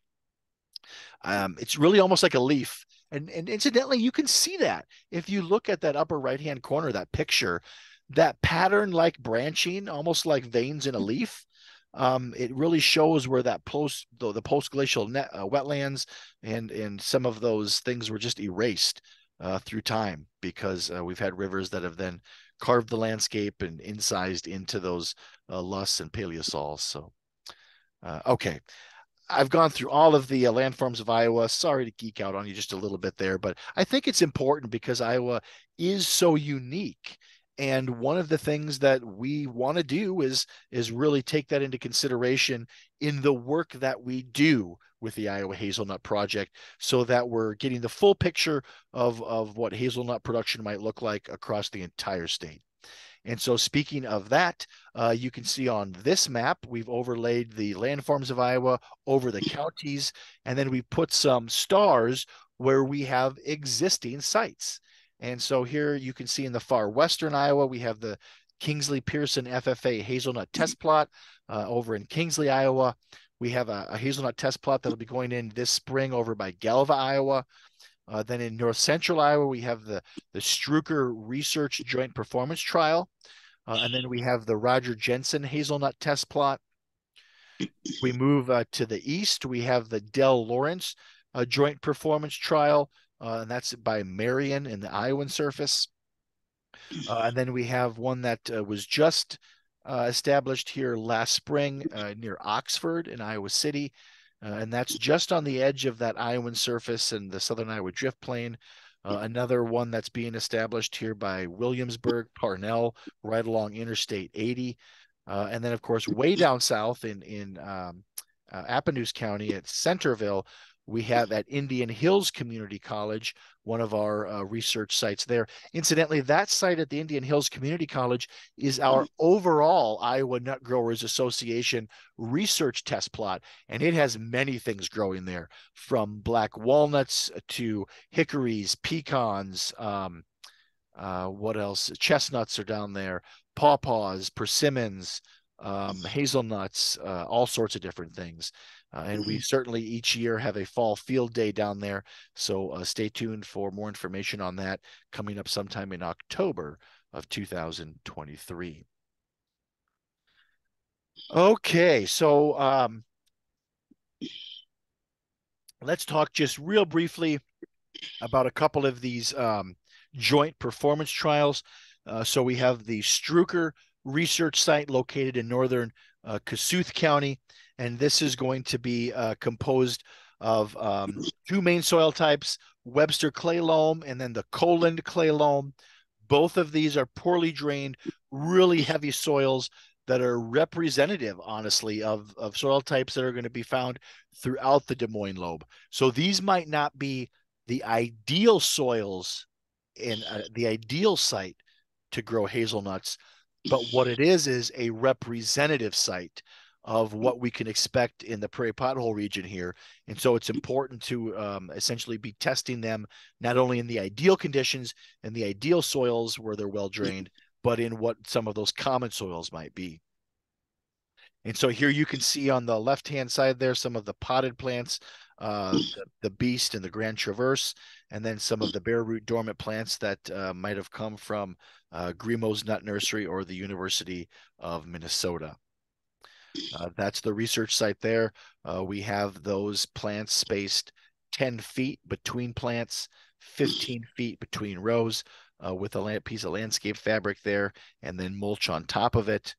it's really almost like a leaf. And incidentally, you can see that if you look at that upper right hand corner, that picture, that pattern like branching, almost like veins in a leaf. It really shows where that the post glacial wetlands and some of those things were just erased through time because we've had rivers that have then carved the landscape and incised into those lusts and paleosols. So, okay. I've gone through all of the landforms of Iowa. Sorry to geek out on you just a little bit there, but I think it's important because Iowa is so unique. And one of the things that we want to do is really take that into consideration in the work that we do with the Iowa Hazelnut Project so that we're getting the full picture of what hazelnut production might look like across the entire state. And so, speaking of that, you can see on this map, we've overlaid the landforms of Iowa over the counties, and then we put some stars where we have existing sites. And so here you can see in the far western Iowa, we have the Kingsley Pearson FFA Hazelnut Test Plot over in Kingsley, Iowa. We have a hazelnut test plot that'll be going in this spring over by Galva, Iowa. Then in north central Iowa, we have the Struker Research Joint Performance Trial. And then we have the Roger Jensen Hazelnut Test Plot. We move to the east. We have the Dell Lawrence Joint Performance Trial, and that's by Marion in the Iowan surface. And then we have one that was just established here last spring near Oxford in Iowa City. And that's just on the edge of that Iowan surface and the southern Iowa drift plain. Another one that's being established here by Williamsburg, Parnell, right along Interstate 80. And then, of course, way down south in Appanoose County at Centerville, we have at Indian Hills Community College, one of our research sites there. Incidentally, that site at the Indian Hills Community College is our overall Iowa Nut Growers Association research test plot, and it has many things growing there, from black walnuts to hickories, pecans, what else? Chestnuts are down there, pawpaws, persimmons, hazelnuts, all sorts of different things. And we certainly each year have a fall field day down there. So stay tuned for more information on that coming up sometime in October of 2023. Okay, so let's talk just real briefly about a couple of these joint performance trials. So we have the Struker research site located in northern Kossuth County, and this is going to be composed of two main soil types, Webster clay loam and then the Coland clay loam. Both of these are poorly drained, really heavy soils that are representative, honestly, of soil types that are going to be found throughout the Des Moines lobe. So these might not be the ideal soils in the ideal site to grow hazelnuts, but what it is a representative site of what we can expect in the prairie pothole region here. And so it's important to essentially be testing them not only in the ideal conditions and the ideal soils where they're well drained, but in what some of those common soils might be. And so here you can see on the left-hand side there some of the potted plants, the Beast and the Grand Traverse, and then some of the bare root dormant plants that might have come from Grimo's Nut Nursery or the University of Minnesota. That's the research site there. We have those plants spaced 10 feet between plants, 15 feet between rows, with a piece of landscape fabric there, and then mulch on top of it.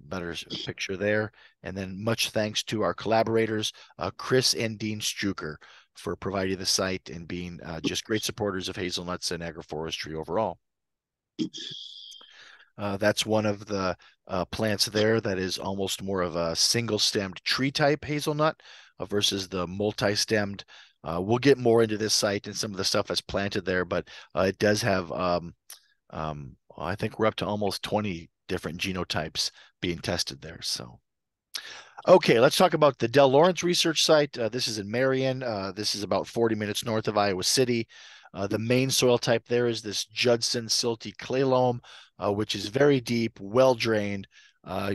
Better picture there. And then much thanks to our collaborators, Chris and Dean Struker, for providing the site and being just great supporters of hazelnuts and agroforestry overall. That's one of the plants there that is almost more of a single-stemmed tree type hazelnut versus the multi-stemmed. We'll get more into this site and some of the stuff that's planted there, but it does have, I think we're up to almost 20 different genotypes being tested there. So. Okay, let's talk about the Del Lawrence Research Site. This is in Marion. This is about 40 minutes north of Iowa City. The main soil type there is this Judson silty clay loam, which is very deep, well drained.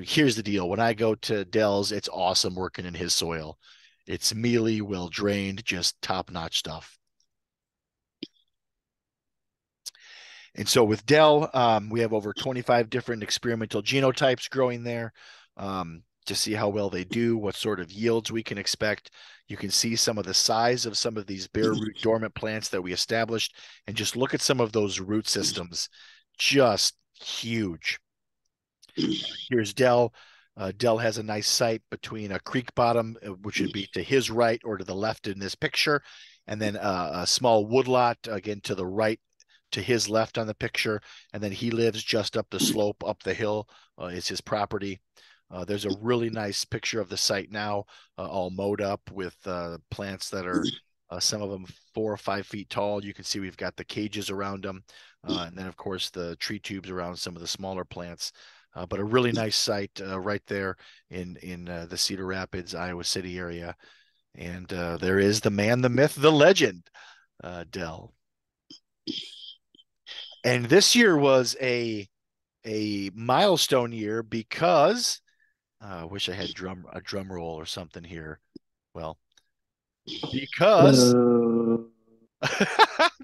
Here's the deal. When I go to Dell's, it's awesome working in his soil. It's mealy, well drained, just top-notch stuff. And so with Dell, we have over 25 different experimental genotypes growing there to see how well they do, what sort of yields we can expect. You can see some of the size of some of these bare root dormant plants that we established, and just look at some of those root systems, just huge. Here's Dell. Dell has a nice site between a creek bottom, which would be to his right or to the left in this picture, and then a small woodlot, again, to the right to his left on the picture, and then he lives just up the slope, up the hill is his property. There's a really nice picture of the site now, all mowed up with plants that are some of them 4 or 5 feet tall. You can see we've got the cages around them, and then of course the tree tubes around some of the smaller plants. But a really nice site right there in the Cedar Rapids, Iowa City area. And there is the man, the myth, the legend, Dell. And this year was a milestone year because I wish I had a drum roll or something here. Well, because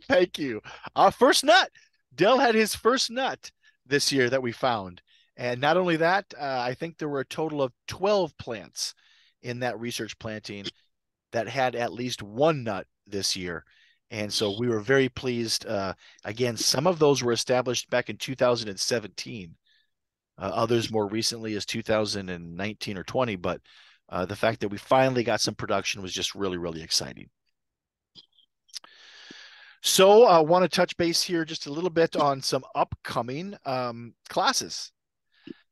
thank you. Our first nut. Dell had his first nut this year that we found. And not only that, I think there were a total of 12 plants in that research planting that had at least one nut this year. And so we were very pleased. Again, some of those were established back in 2017. Others more recently as 2019 or 20. But the fact that we finally got some production was just really, really exciting. So I want to touch base here just a little bit on some upcoming classes.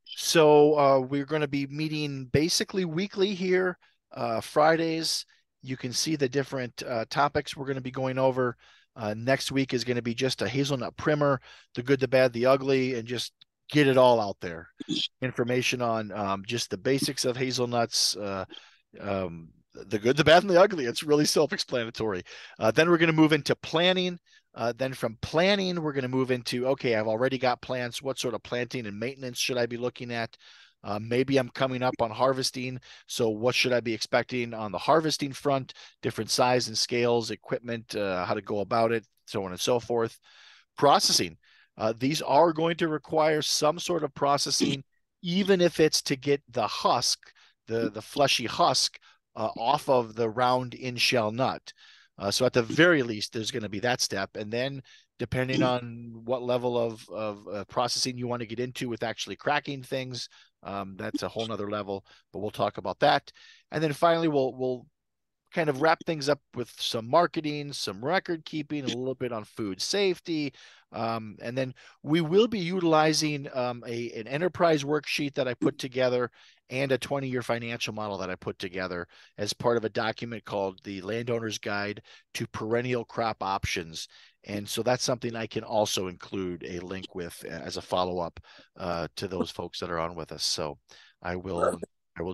So we're going to be meeting basically weekly here, Fridays. You can see the different topics we're going to be going over. Next week is going to be just a hazelnut primer, the good, the bad, the ugly, and just get it all out there. Information on just the basics of hazelnuts, the good, the bad, and the ugly. It's really self-explanatory. Then we're going to move into planning. Then from planning, we're going to move into, okay, I've already got plants. What sort of planting and maintenance should I be looking at? Maybe I'm coming up on harvesting. So what should I be expecting on the harvesting front? Different size and scales, equipment, how to go about it, so on and so forth. Processing. These are going to require some sort of processing, even if it's to get the husk, the fleshy husk, off of the round in-shell nut. So at the very least, there's going to be that step. And then depending on what level of processing you want to get into with actually cracking things, that's a whole nother level, but we'll talk about that. And then finally, we'll kind of wrap things up with some marketing, some record keeping, a little bit on food safety. And then we will be utilizing an enterprise worksheet that I put together and a 20-year financial model that I put together as part of a document called the Landowner's Guide to Perennial Crop Options. And so that's something I can also include a link with as a follow-up to those folks that are on with us. So I will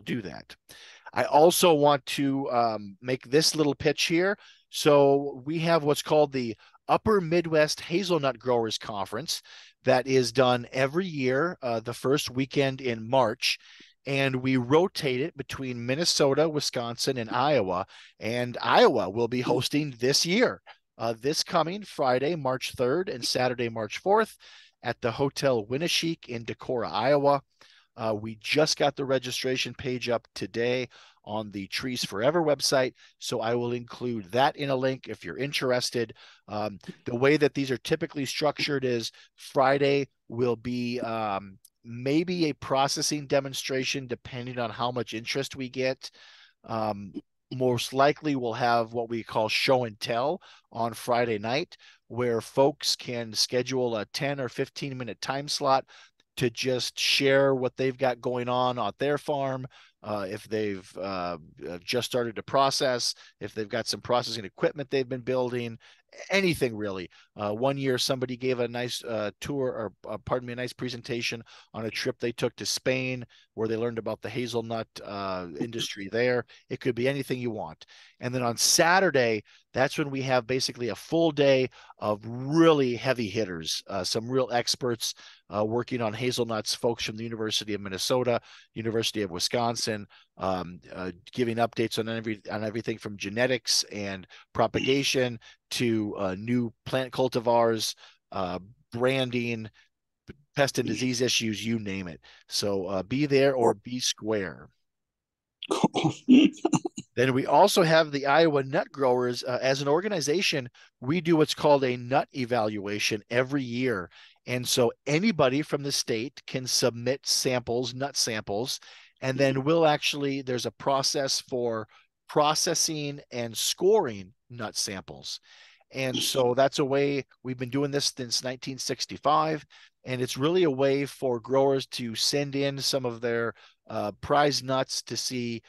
do that. I also want to make this little pitch here. So we have what's called the Upper Midwest Hazelnut Growers Conference that is done every year, the first weekend in March. And we rotate it between Minnesota, Wisconsin, and Iowa. And Iowa will be hosting this year, this coming Friday, March 3rd, and Saturday, March 4th, at the Hotel Winneshiek in Decorah, Iowa. We just got the registration page up today on the Trees Forever website, so I will include that in a link if you're interested. The way that these are typically structured is Friday will be maybe a processing demonstration depending on how much interest we get. Most likely we'll have what we call show and tell on Friday night, where folks can schedule a 10 or 15 minute time slot to just share what they've got going on their farm. If they've just started to process, if they've got some processing equipment they've been building, anything really. One year, somebody gave a nice tour, or pardon me, a nice presentation on a trip they took to Spain, where they learned about the hazelnut industry there. It could be anything you want. And then on Saturday, that's when we have basically a full day of really heavy hitters, some real experts working on hazelnuts, folks from the University of Minnesota, University of Wisconsin, giving updates on everything from genetics and propagation to new plant cultivars, branding, pest and disease issues, you name it. So be there or be square. Then we also have the Iowa Nut Growers. As an organization, we do what's called a nut evaluation every year. And so anybody from the state can submit samples, nut samples, and then there's a process for processing and scoring nut samples. And so that's a way we've been doing this since 1965. And it's really a way for growers to send in some of their prize nuts to see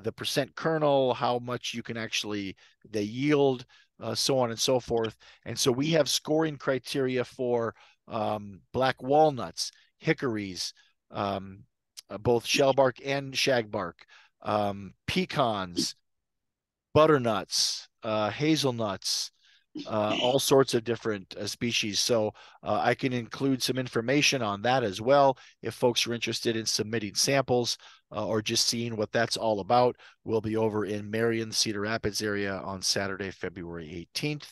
the percent kernel, how much you can actually they yield, so on and so forth. And so we have scoring criteria for black walnuts, hickories, both shellbark and shagbark, pecans, butternuts, hazelnuts, all sorts of different species. So I can include some information on that as well. If folks are interested in submitting samples or just seeing what that's all about, we'll be over in Marion, Cedar Rapids area on Saturday, February 18th.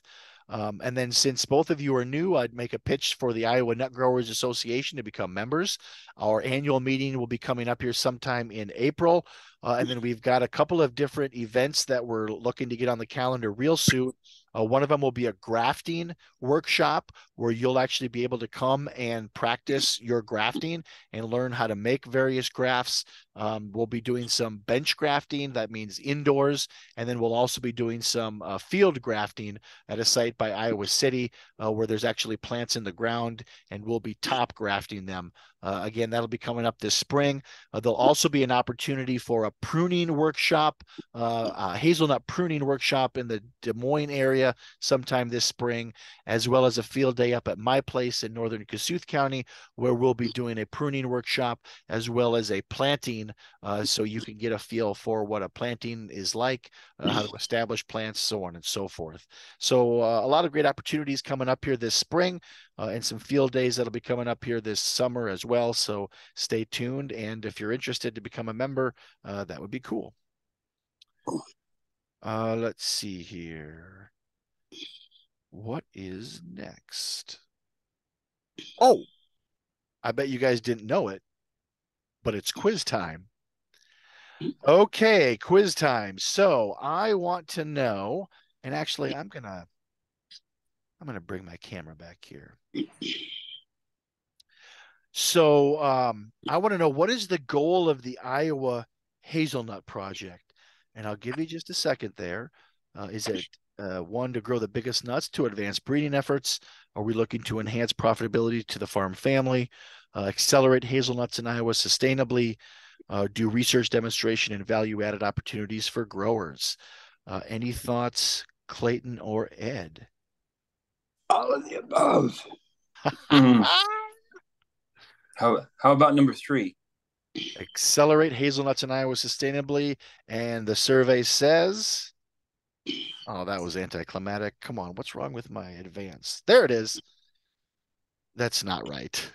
And then since both of you are new, I'd make a pitch for the Iowa Nut Growers Association to become members. Our annual meeting will be coming up here sometime in April. And then we've got a couple of different events that we're looking to get on the calendar real soon. One of them will be a grafting workshop where you'll actually be able to come and practice your grafting and learn how to make various grafts. We'll be doing some bench grafting, that means indoors, and then we'll also be doing some field grafting at a site by Iowa City where there's actually plants in the ground, and we'll be top grafting them. Again, that'll be coming up this spring. There'll also be an opportunity for a pruning workshop, a hazelnut pruning workshop in the Des Moines area sometime this spring, as well as a field day up at my place in northern Kossuth County, where we'll be doing a pruning workshop as well as a planting, so you can get a feel for what a planting is like, how to establish plants, so on and so forth. So a lot of great opportunities coming up here this spring, and some field days that'll be coming up here this summer as well. So stay tuned. And if you're interested to become a member, that would be cool. Let's see here. What is next? Oh, I bet you guys didn't know it, but it's quiz time. Okay, quiz time. So I want to know, and actually I'm gonna bring my camera back here. So I want to know, what is the goal of the Iowa Hazelnut Project? And I'll give you just a second there. Is it one, to grow the biggest nuts, to advance breeding efforts? Are we looking to enhance profitability to the farm family, accelerate hazelnuts in Iowa sustainably, do research demonstration and value-added opportunities for growers? Any thoughts, Clayton or Ed? All of the above. Mm. How about number 3? Accelerate hazelnuts in Iowa sustainably. And the survey says, oh, that was anticlimactic. Come on, what's wrong with my advance? There it is. That's not right.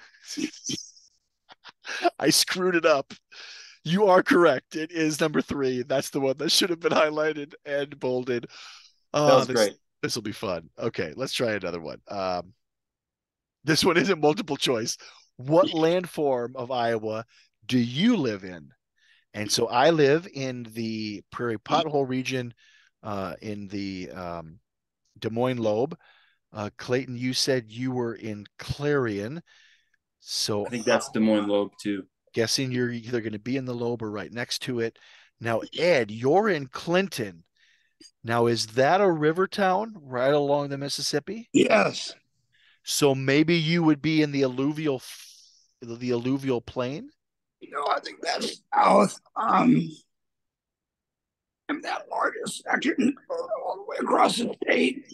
I screwed it up. You are correct. It is number 3. That's the one that should have been highlighted and bolded. That was great. This will be fun. Okay, let's try another one. This one isn't multiple choice. What landform of Iowa do you live in? And so I live in the Prairie Pothole region, in the Des Moines Lobe. Clayton, you said you were in Clarion. So I think that's Des Moines Lobe too. Guessing you're either going to be in the Lobe or right next to it. Now, Ed, you're in Clinton. Now, is that a river town right along the Mississippi? Yes. So maybe you would be in the alluvial the alluvial plain? I think that's south. And that largest section all the way across the state.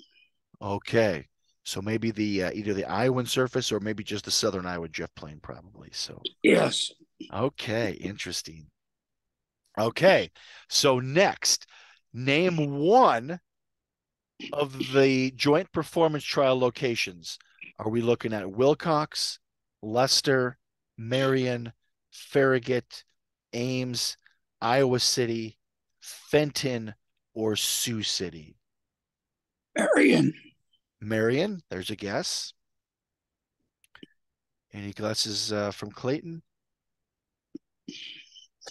Okay. So maybe the either the Iowan surface or maybe just the southern Iowa drift plain, probably. So Yes. okay, interesting. Okay. So next, name one of the joint performance trial locations. Are we looking at Wilcox, Leicester, Marion, Farragut, Ames, Iowa City, Fenton, or Sioux City? Marion. Marion, there's a guess. Any guesses from Clayton?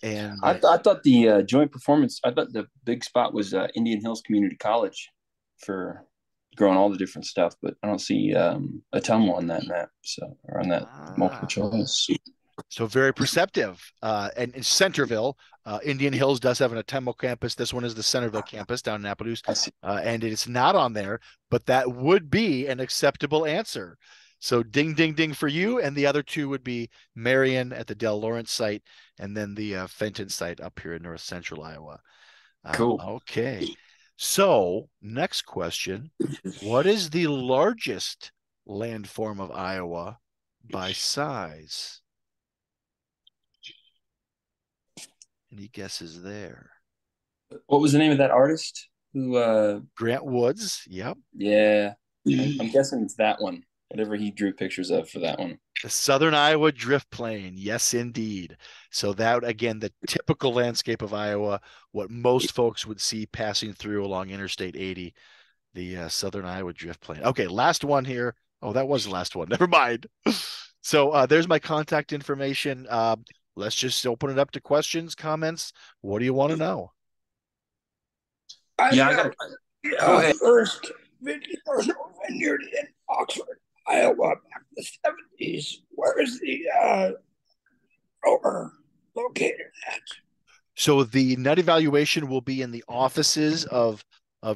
And I thought the joint performance. I thought the big spot was Indian Hills Community College for growing all the different stuff, but I don't see a Tumwa on that map, so or on that multiple choice. So very perceptive. And in Centerville, Indian Hills does have an Atemo campus. This one is the Centerville campus down in Appaloosa, and it's not on there, but that would be an acceptable answer. So ding, ding, ding for you. And the other two would be Marion at the Del Lawrence site, and then the Fenton site up here in North Central Iowa. Cool. Okay. So next question. What is the largest landform of Iowa by size? Any guesses there? What was the name of that artist? Who? Grant Woods. Yep. Yeah, I'm guessing it's that one. Whatever he drew pictures of for that one. The Southern Iowa Drift Plain. Yes, indeed. So that, again, the typical landscape of Iowa, what most folks would see passing through along Interstate 80, the Southern Iowa Drift Plain. Okay, last one here. Oh, that was the last one. Never mind. So there's my contact information. Let's just open it up to questions, comments. What do you want to know? Yeah, I got Go ahead. First vineyard in Oxford, Iowa, back in the 70s. Where is the grower located at? So the net evaluation will be in the offices of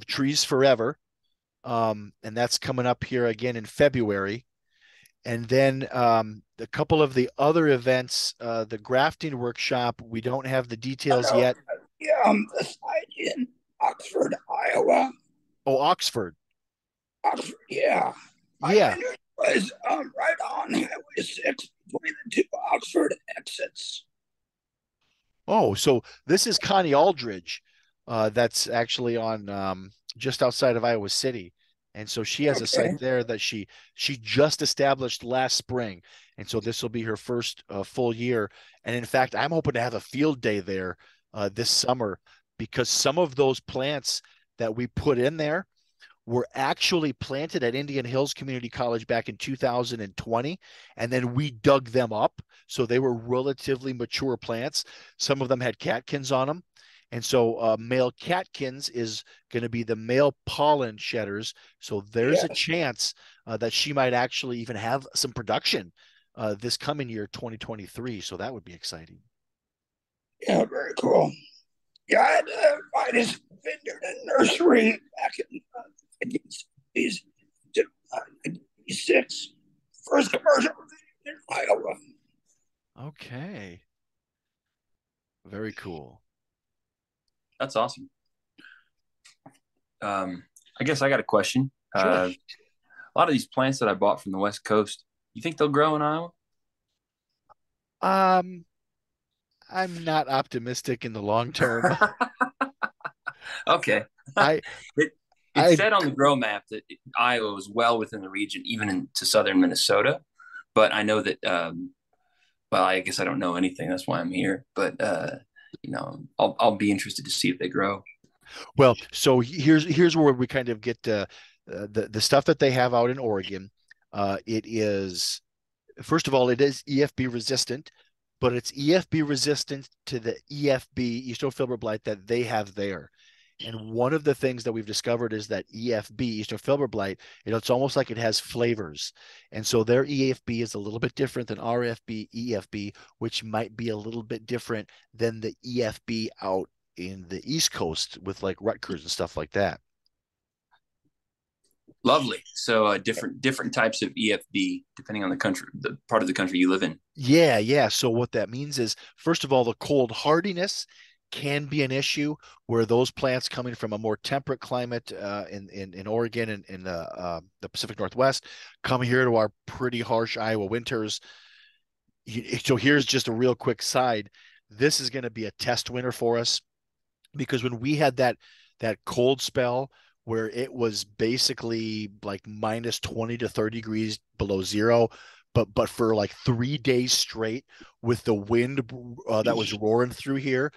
Trees Forever, and that's coming up here again in February. And then a couple of the other events, the grafting workshop, we don't have the details yet. The site in Oxford, Iowa. Oh, Oxford. Oxford, yeah. Yeah. It was right on Highway 6 between the two Oxford exits. Oh, so this is Connie Aldridge. That's actually on just outside of Iowa City. And so she has a site there that she just established last spring. And so this will be her first full year. And in fact, I'm hoping to have a field day there this summer, because some of those plants that we put in there were actually planted at Indian Hills Community College back in 2020, and then we dug them up. So they were relatively mature plants. Some of them had catkins on them. And so male catkins is going to be the male pollen shedders. So there's a chance that she might actually even have some production this coming year, 2023. So that would be exciting. Yeah, very cool. Yeah, I had to find his vineyard and nursery back in 1986. First commercial in Iowa. Okay. Very cool. That's awesome. I guess I got a question. Sure. A lot of these plants that I bought from the West Coast, you think they'll grow in Iowa? I'm not optimistic in the long term. Okay. I It said on the grow map that Iowa was well within the region, even into southern Minnesota. But I know that, well, I guess I don't know anything. That's why I'm here. But I'll be interested to see if they grow. Well, so here's where we kind of get the stuff that they have out in Oregon. It is, first of all, it is EFB resistant, but it's EFB resistant to the EFB, Eastern Filbert blight, that they have there. And one of the things that we've discovered is that EFB, Eastern Filbert blight, it's almost like it has flavors. And so their EFB is a little bit different than RFB, EFB, which might be a little bit different than the EFB out in the East Coast with like Rutgers and stuff like that. Lovely. So different types of EFB depending on the country, the part of the country you live in. Yeah, yeah. So what that means is, first of all, the cold hardiness can be an issue where those plants coming from a more temperate climate in Oregon and in the Pacific Northwest come here to our pretty harsh Iowa winters. So here's just a real quick side. This is going to be a test winter for us because when we had that cold spell where it was basically like minus 20 to 30 degrees below zero, but for like 3 days straight with the wind that was roaring through here,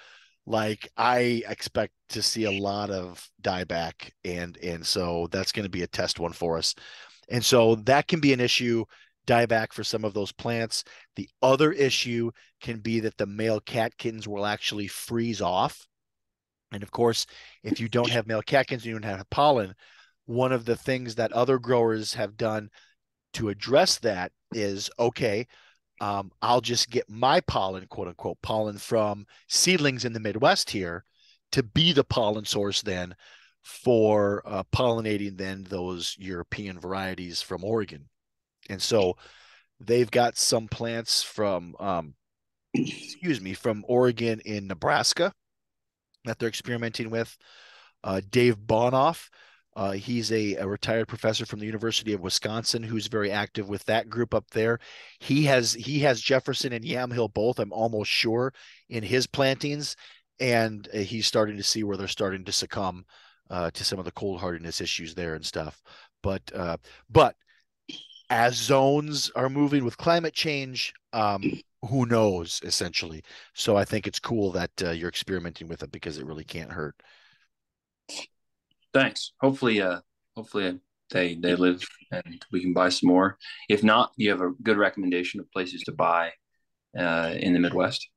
like I expect to see a lot of dieback, and so that's going to be a test one for us. And so that can be an issue, dieback for some of those plants. The other issue can be that the male catkins will actually freeze off. And of course, if you don't have male catkins and you don't have pollen, one of the things that other growers have done to address that is, okay, I'll just get my pollen, quote unquote, pollen from seedlings in the Midwest here to be the pollen source then for pollinating then those European varieties from Oregon. And so they've got some plants from, excuse me, from Oregon in Nebraska that they're experimenting with. Dave Bonoff, he's a retired professor from the University of Wisconsin who's very active with that group up there. He has Jefferson and Yamhill both, I'm almost sure, in his plantings, and he's starting to see where they're starting to succumb to some of the cold hardiness issues there and stuff. But as zones are moving with climate change, who knows essentially. So I think it's cool that you're experimenting with it because it really can't hurt. Thanks. Hopefully they live and we can buy some more. If not, you have a good recommendation of places to buy in the Midwest.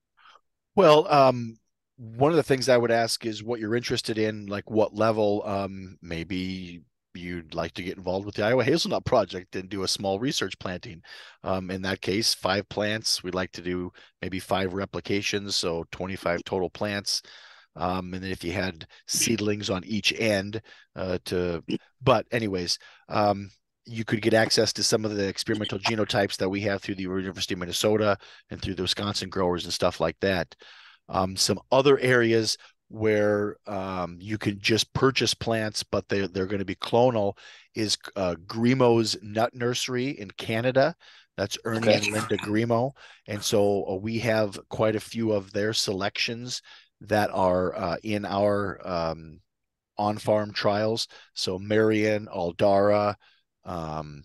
Well, one of the things I would ask is what you're interested in, like what level. Maybe you'd like to get involved with the Iowa Hazelnut Project and do a small research planting. In that case, 5 plants. We'd like to do maybe 5 replications, so 25 total plants. And then if you had seedlings on each end, but anyways, you could get access to some of the experimental genotypes that we have through the University of Minnesota and through the Wisconsin growers and stuff like that. Some other areas where you can just purchase plants, but they're going to be clonal is Grimo's Nut Nursery in Canada. That's Ernie Okay. and Linda Grimo. And so we have quite a few of their selections that are in our on-farm trials. So Marion, Aldara, um,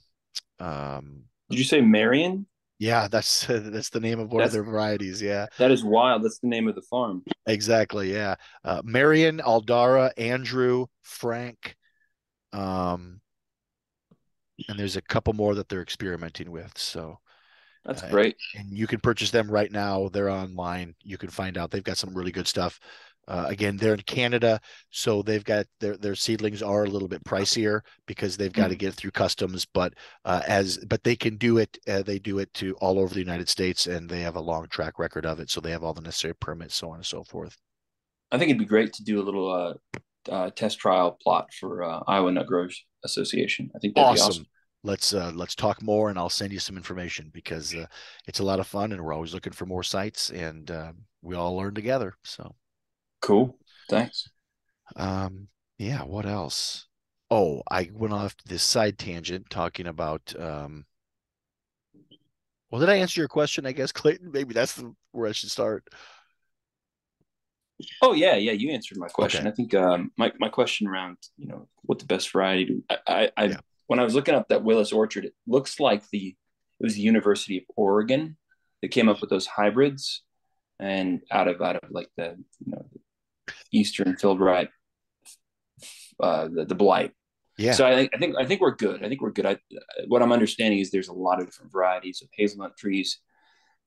Did you say Marion? yeah, that's the name of one of That's their varieties. Yeah, that is wild. That's the name of the farm. exactly. Yeah, Marion, Aldara, Andrew, Frank, um, and there's a couple more that they're experimenting with. So That's uh, great. and you can purchase them right now. They're online. You can find out. They've got some really good stuff. Again, they're in Canada, so they've got their seedlings are a little bit pricier because they've got to get through customs. But they can do it. They do it to all over the United States, and they have a long track record of it. So they have all the necessary permits, so on and so forth. I think it'd be great to do a little test trial plot for Iowa Nut Growers Association. I think that'd be awesome. Awesome. Let's talk more, and I'll send you some information because it's a lot of fun, and we're always looking for more sites, and we all learn together. So. Cool. Thanks. Um, yeah, what else? Oh, I went off this side tangent talking about well, did I answer your question? I guess, Clayton, maybe where I should start. Oh yeah. You answered my Okay. question. I think my question around what the best variety. I Yeah. when I was looking up that Willis Orchard, it looks like it was the University of Oregon that came up with those hybrids, and out of like the Eastern Field Right, the blight. Yeah. So I think we're good. I think we're good. What I'm understanding is there's a lot of different varieties of hazelnut trees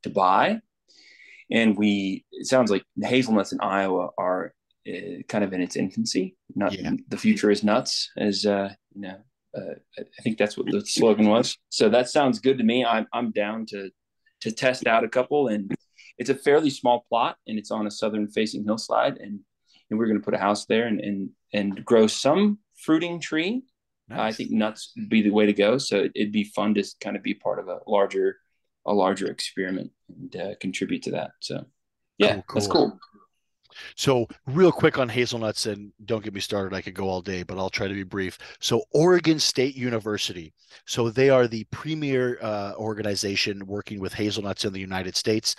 to buy, and it sounds like the hazelnuts in Iowa are kind of in its infancy. Not Yeah. the future is nuts, as I think that's what the slogan was. So that sounds good to me. I'm down to test out a couple, and it's a fairly small plot, and it's on a southern facing hillside, and we're going to put a house there and grow some fruiting tree, I Nice. think nuts would be the way to go. So it'd be fun to kind of be part of a larger experiment and contribute to that. So yeah, Cool, that's cool. cool. So, real quick on hazelnuts, and don't get me started, I could go all day, but I'll try to be brief. So, Oregon State University. So, they are the premier organization working with hazelnuts in the United States.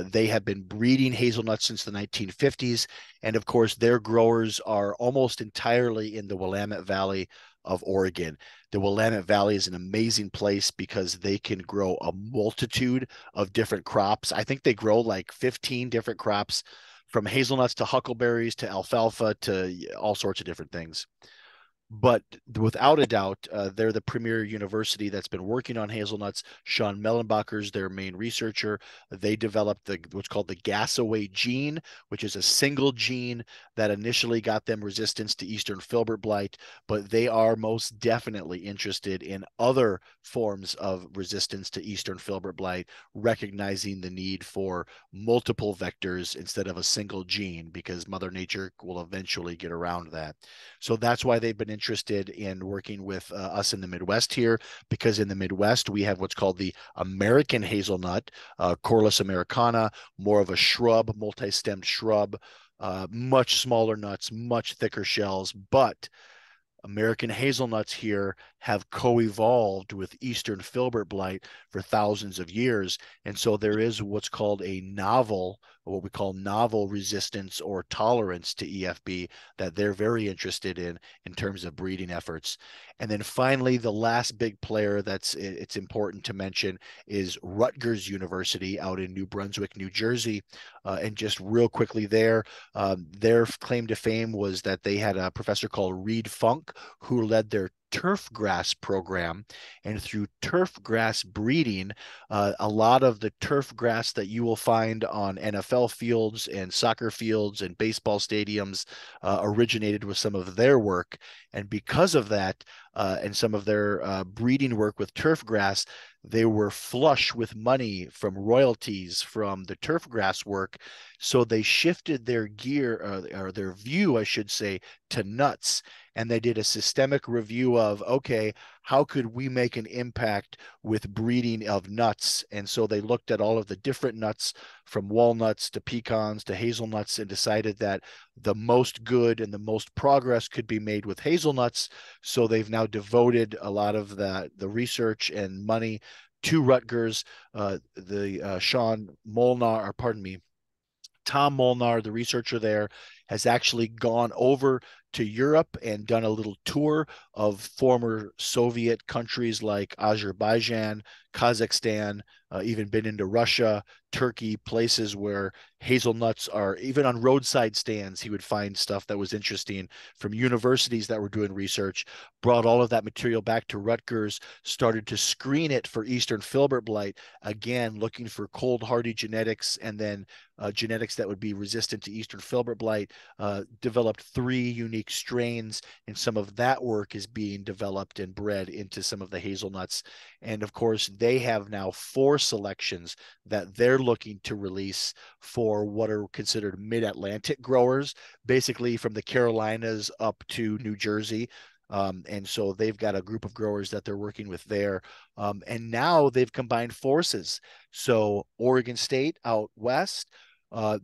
They have been breeding hazelnuts since the 1950s. And of course, their growers are almost entirely in the Willamette Valley of Oregon. The Willamette Valley is an amazing place because they can grow a multitude of different crops. I think they grow like 15 different crops from hazelnuts to huckleberries to alfalfa to all sorts of different things. But without a doubt, they're the premier university that's been working on hazelnuts. Sean Mellenbacher's their main researcher. They developed what's called the gas away gene, which is a single gene that initially got them resistance to Eastern filbert blight, but they are most definitely interested in other forms of resistance to Eastern filbert blight, recognizing the need for multiple vectors instead of a single gene, because Mother Nature will eventually get around that. So that's why they've been interested in working with us in the Midwest here, because in the Midwest, we have what's called the American hazelnut, Corlus americana, more of a shrub, multi-stemmed shrub, much smaller nuts, much thicker shells, but American hazelnuts here have co-evolved with Eastern filbert blight for thousands of years. And so there is what's called a novel, what we call novel resistance or tolerance to EFB that they're very interested in terms of breeding efforts. And then finally, the last big player that's it's important to mention is Rutgers University out in New Brunswick, New Jersey. And just real quickly there, their claim to fame was that they had a professor called Reed Funk who led their turf grass program. And through turf grass breeding, a lot of the turf grass that you will find on NFL fields and soccer fields and baseball stadiums originated with some of their work. And because of that, and some of their breeding work with turf grass, they were flush with money from royalties from the turf grass work. So they shifted their gear, or their view, I should say, to nuts. And they did a systemic review of, okay, how could we make an impact with breeding of nuts? And so they looked at all of the different nuts from walnuts to pecans to hazelnuts and decided that the most good and the most progress could be made with hazelnuts. So they've now devoted a lot of the research and money to Rutgers. The Sean Molnar, or pardon me, Tom Molnar, the researcher there, has actually gone over to Europe and done a little tour of former Soviet countries like Azerbaijan, Kazakhstan, even been into Russia, Turkey, places where hazelnuts are, even on roadside stands. He would find stuff that was interesting from universities that were doing research, brought all of that material back to Rutgers, started to screen it for Eastern filbert blight, again, looking for cold hardy genetics, and then genetics that would be resistant to Eastern filbert blight, developed 3 unique strains, and some of that work is being developed and bred into some of the hazelnuts. And of course, they have now 4 selections that they're looking to release for what are considered mid-Atlantic growers, basically from the Carolinas up to New Jersey. And so they've got a group of growers that they're working with there. And now they've combined forces. So Oregon State out west, uh,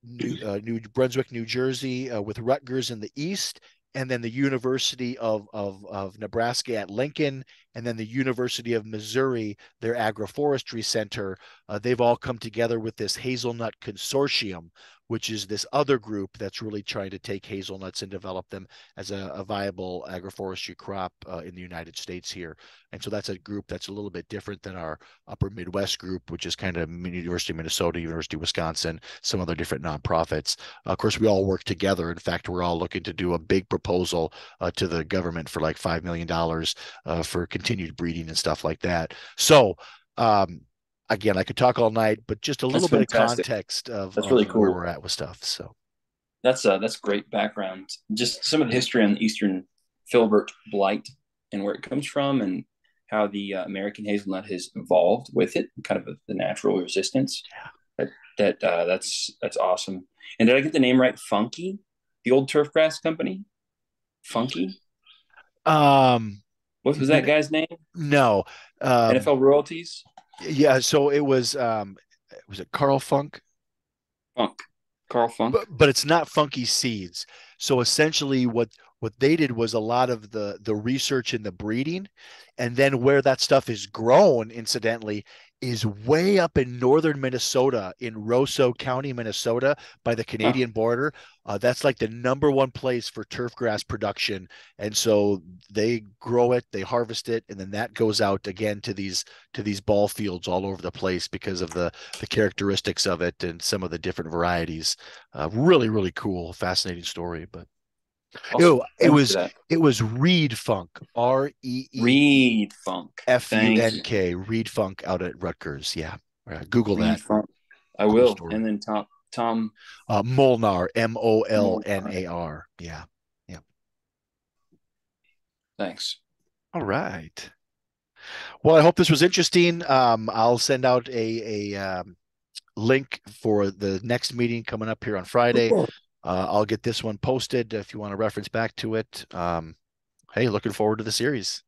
New Brunswick, New Jersey, with Rutgers in the east, and then the University of Nebraska at Lincoln, and then the University of Missouri, their agroforestry center. They've all come together with this hazelnut consortium, which is this other group that's really trying to take hazelnuts and develop them as a viable agroforestry crop in the United States here. And so that's a group that's a little bit different than our upper Midwest group, which is kind of University of Minnesota, University of Wisconsin, some other different nonprofits. Of course, we all work together. In fact, we're all looking to do a big proposal to the government for like $5 million for continued breeding and stuff like that. So, again, I could talk all night, but just a That's little bit of fantastic. context That's of really where cool. we're at with stuff. So, That's great background. Just some of the history on the Eastern filbert blight and where it comes from, and how the American hazelnut has evolved with it, kind of the natural resistance. That's awesome. And did I get the name right? Funky, the old turf grass company. Funky. What was that guy's name? No. NFL royalties? Yeah, so it was it Carl Funk? Funk. Carl Funk. But it's not Funky Seeds. So essentially what they did was a lot of the research in the breeding, and then where that stuff is grown, incidentally, is way up in northern Minnesota, in Roseau County, Minnesota, by the Huh. Canadian border. That's like the number one place for turf grass production. And so they grow it, they harvest it, and then that goes out again to these ball fields all over the place because of the characteristics of it and some of the different varieties. Really, really cool, fascinating story. But Awesome. Thanks for that. it was Reed Funk, Reed Funk. Thank you. Funk, Reed Funk out at Rutgers. Yeah, Google Reed that. Funk. I Cool will. story. And then Tom Molnar, Molnar. Molnar. Yeah, yeah. Thanks. All right. Well, I hope this was interesting. I'll send out a link for the next meeting coming up here on Friday. I'll get this one posted if you want to reference back to it. Hey, looking forward to the series.